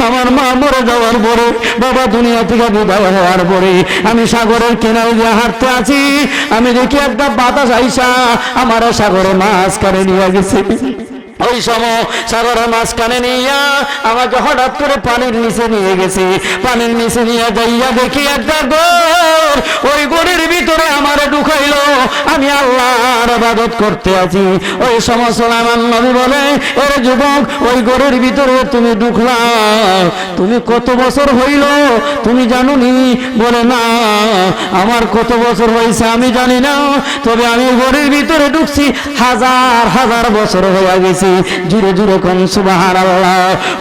আমার মা মরে যাওয়ার পরে, বাবা দুনিয়া থেকে বিদায় হওয়ার পরে, আমি সাগরের কিনারে দিয়ে হাঁটতে আছি, আমি দেখি একটা বাতাস আইসা আমার সাগরে মাঝখানে নিয়ে গেছে। ওই সময় সাগরের মাঝখানে নিয়ে আমাকে হঠাৎ করে পানির নিচে নিয়ে গেছে। পানির নিচে নিয়ে যাইয়া দেখি একটা ঘর, ওই ঘরের ভিতরে আমারে ঢুকাইলো। আমি আল্লাহর ইবাদত করতে আছি। ওই সময় সুলাইমান নবী বলে, এর যুবক, ওই ঘরের ভিতরে তুমি ঢুকলা, তুমি কত বছর হইল তুমি জানুনি? বলে, না, আমার কত বছর হয়েছে আমি জানি না, তবে আমি ঘরের ভিতরে ঢুকছি 1000 বছর হয়ে গেছে। জুড়ে জুড়ে কোন সুবহানাল্লাহ।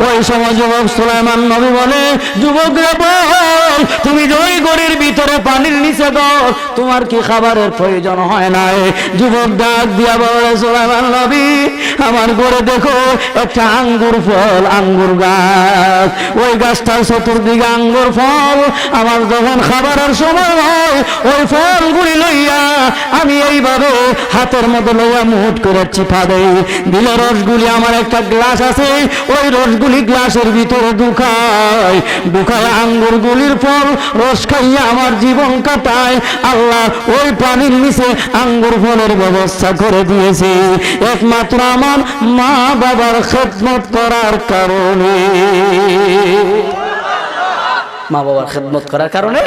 ওই সময় যুবক সুলাইমান নবী বলে, যুবক রে বল, তুমি যে ওই ঘরের ভিতরে পানির নিচে গর, তোমার কি খাবারের প্রয়োজন হয় নাই? যুবক ডাক দিয়া বলে, সুলাইমান নবী, আমার ঘরে দেখো একটা আঙ্গুর ফল, আঙ্গুর গাছ, ওই গাছটার চতুর্দিকে আঙ্গুর ফল। আমার যখন খাবারের সময় হয়, ওই ফলগুলি লইয়া আমি এইভাবে হাতের মধ্যে লইয়া মুঠ করে চিপা দেই, দিলে রসগুলি, আমার একটা গ্লাস আছে, ওই রসগুলি গ্লাসের ভিতরে ঢুকায় আঙ্গুরগুলির ফল রস খাইয়া আমার জীবন কাটায়। আল্লাহ ওই পানির নিচে আঙ্গুর ফলের ব্যবস্থা করে দিয়েছে একমাত্র আমার মা বাবার খেদমত করার কারণে। মা বাবার খেদমত করার কারণে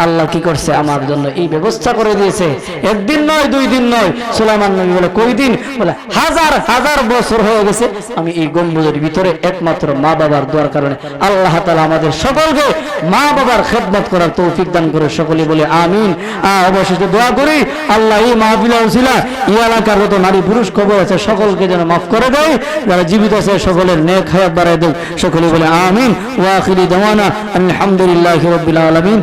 আল্লাহ কি করছে, আমার জন্য এই ব্যবস্থা করে দিয়েছে। একদিন নয়, 2 দিন নয়। সুলাইমান নবী বলে, কই দিন? বলে, 1000 বছর হয়ে গেছে আমি এই গম্বুজের ভিতরে একমাত্র মা বাবার দোয়ার কারণে। আল্লাহ তাআলা আমাদের সকলকে মা বাবার খেদমত করার তৌফিক দান করে। সকলে বলে আমিন। অবশেষে দোয়া করি, আল্লাহ এই মাহফিলের উসিলা এই এলাকার যত নারী পুরুষ কবর আছে সকলকে যেন মাফ করে দেয়, যারা জীবিত আছে সকলের নেক হায়াত বাড়ায় দেয়। সকলে বলে আমিন। ওয়া আখিরি দাওয়ানা আলহামদুলিল্লাহি রাব্বিল আলামিন।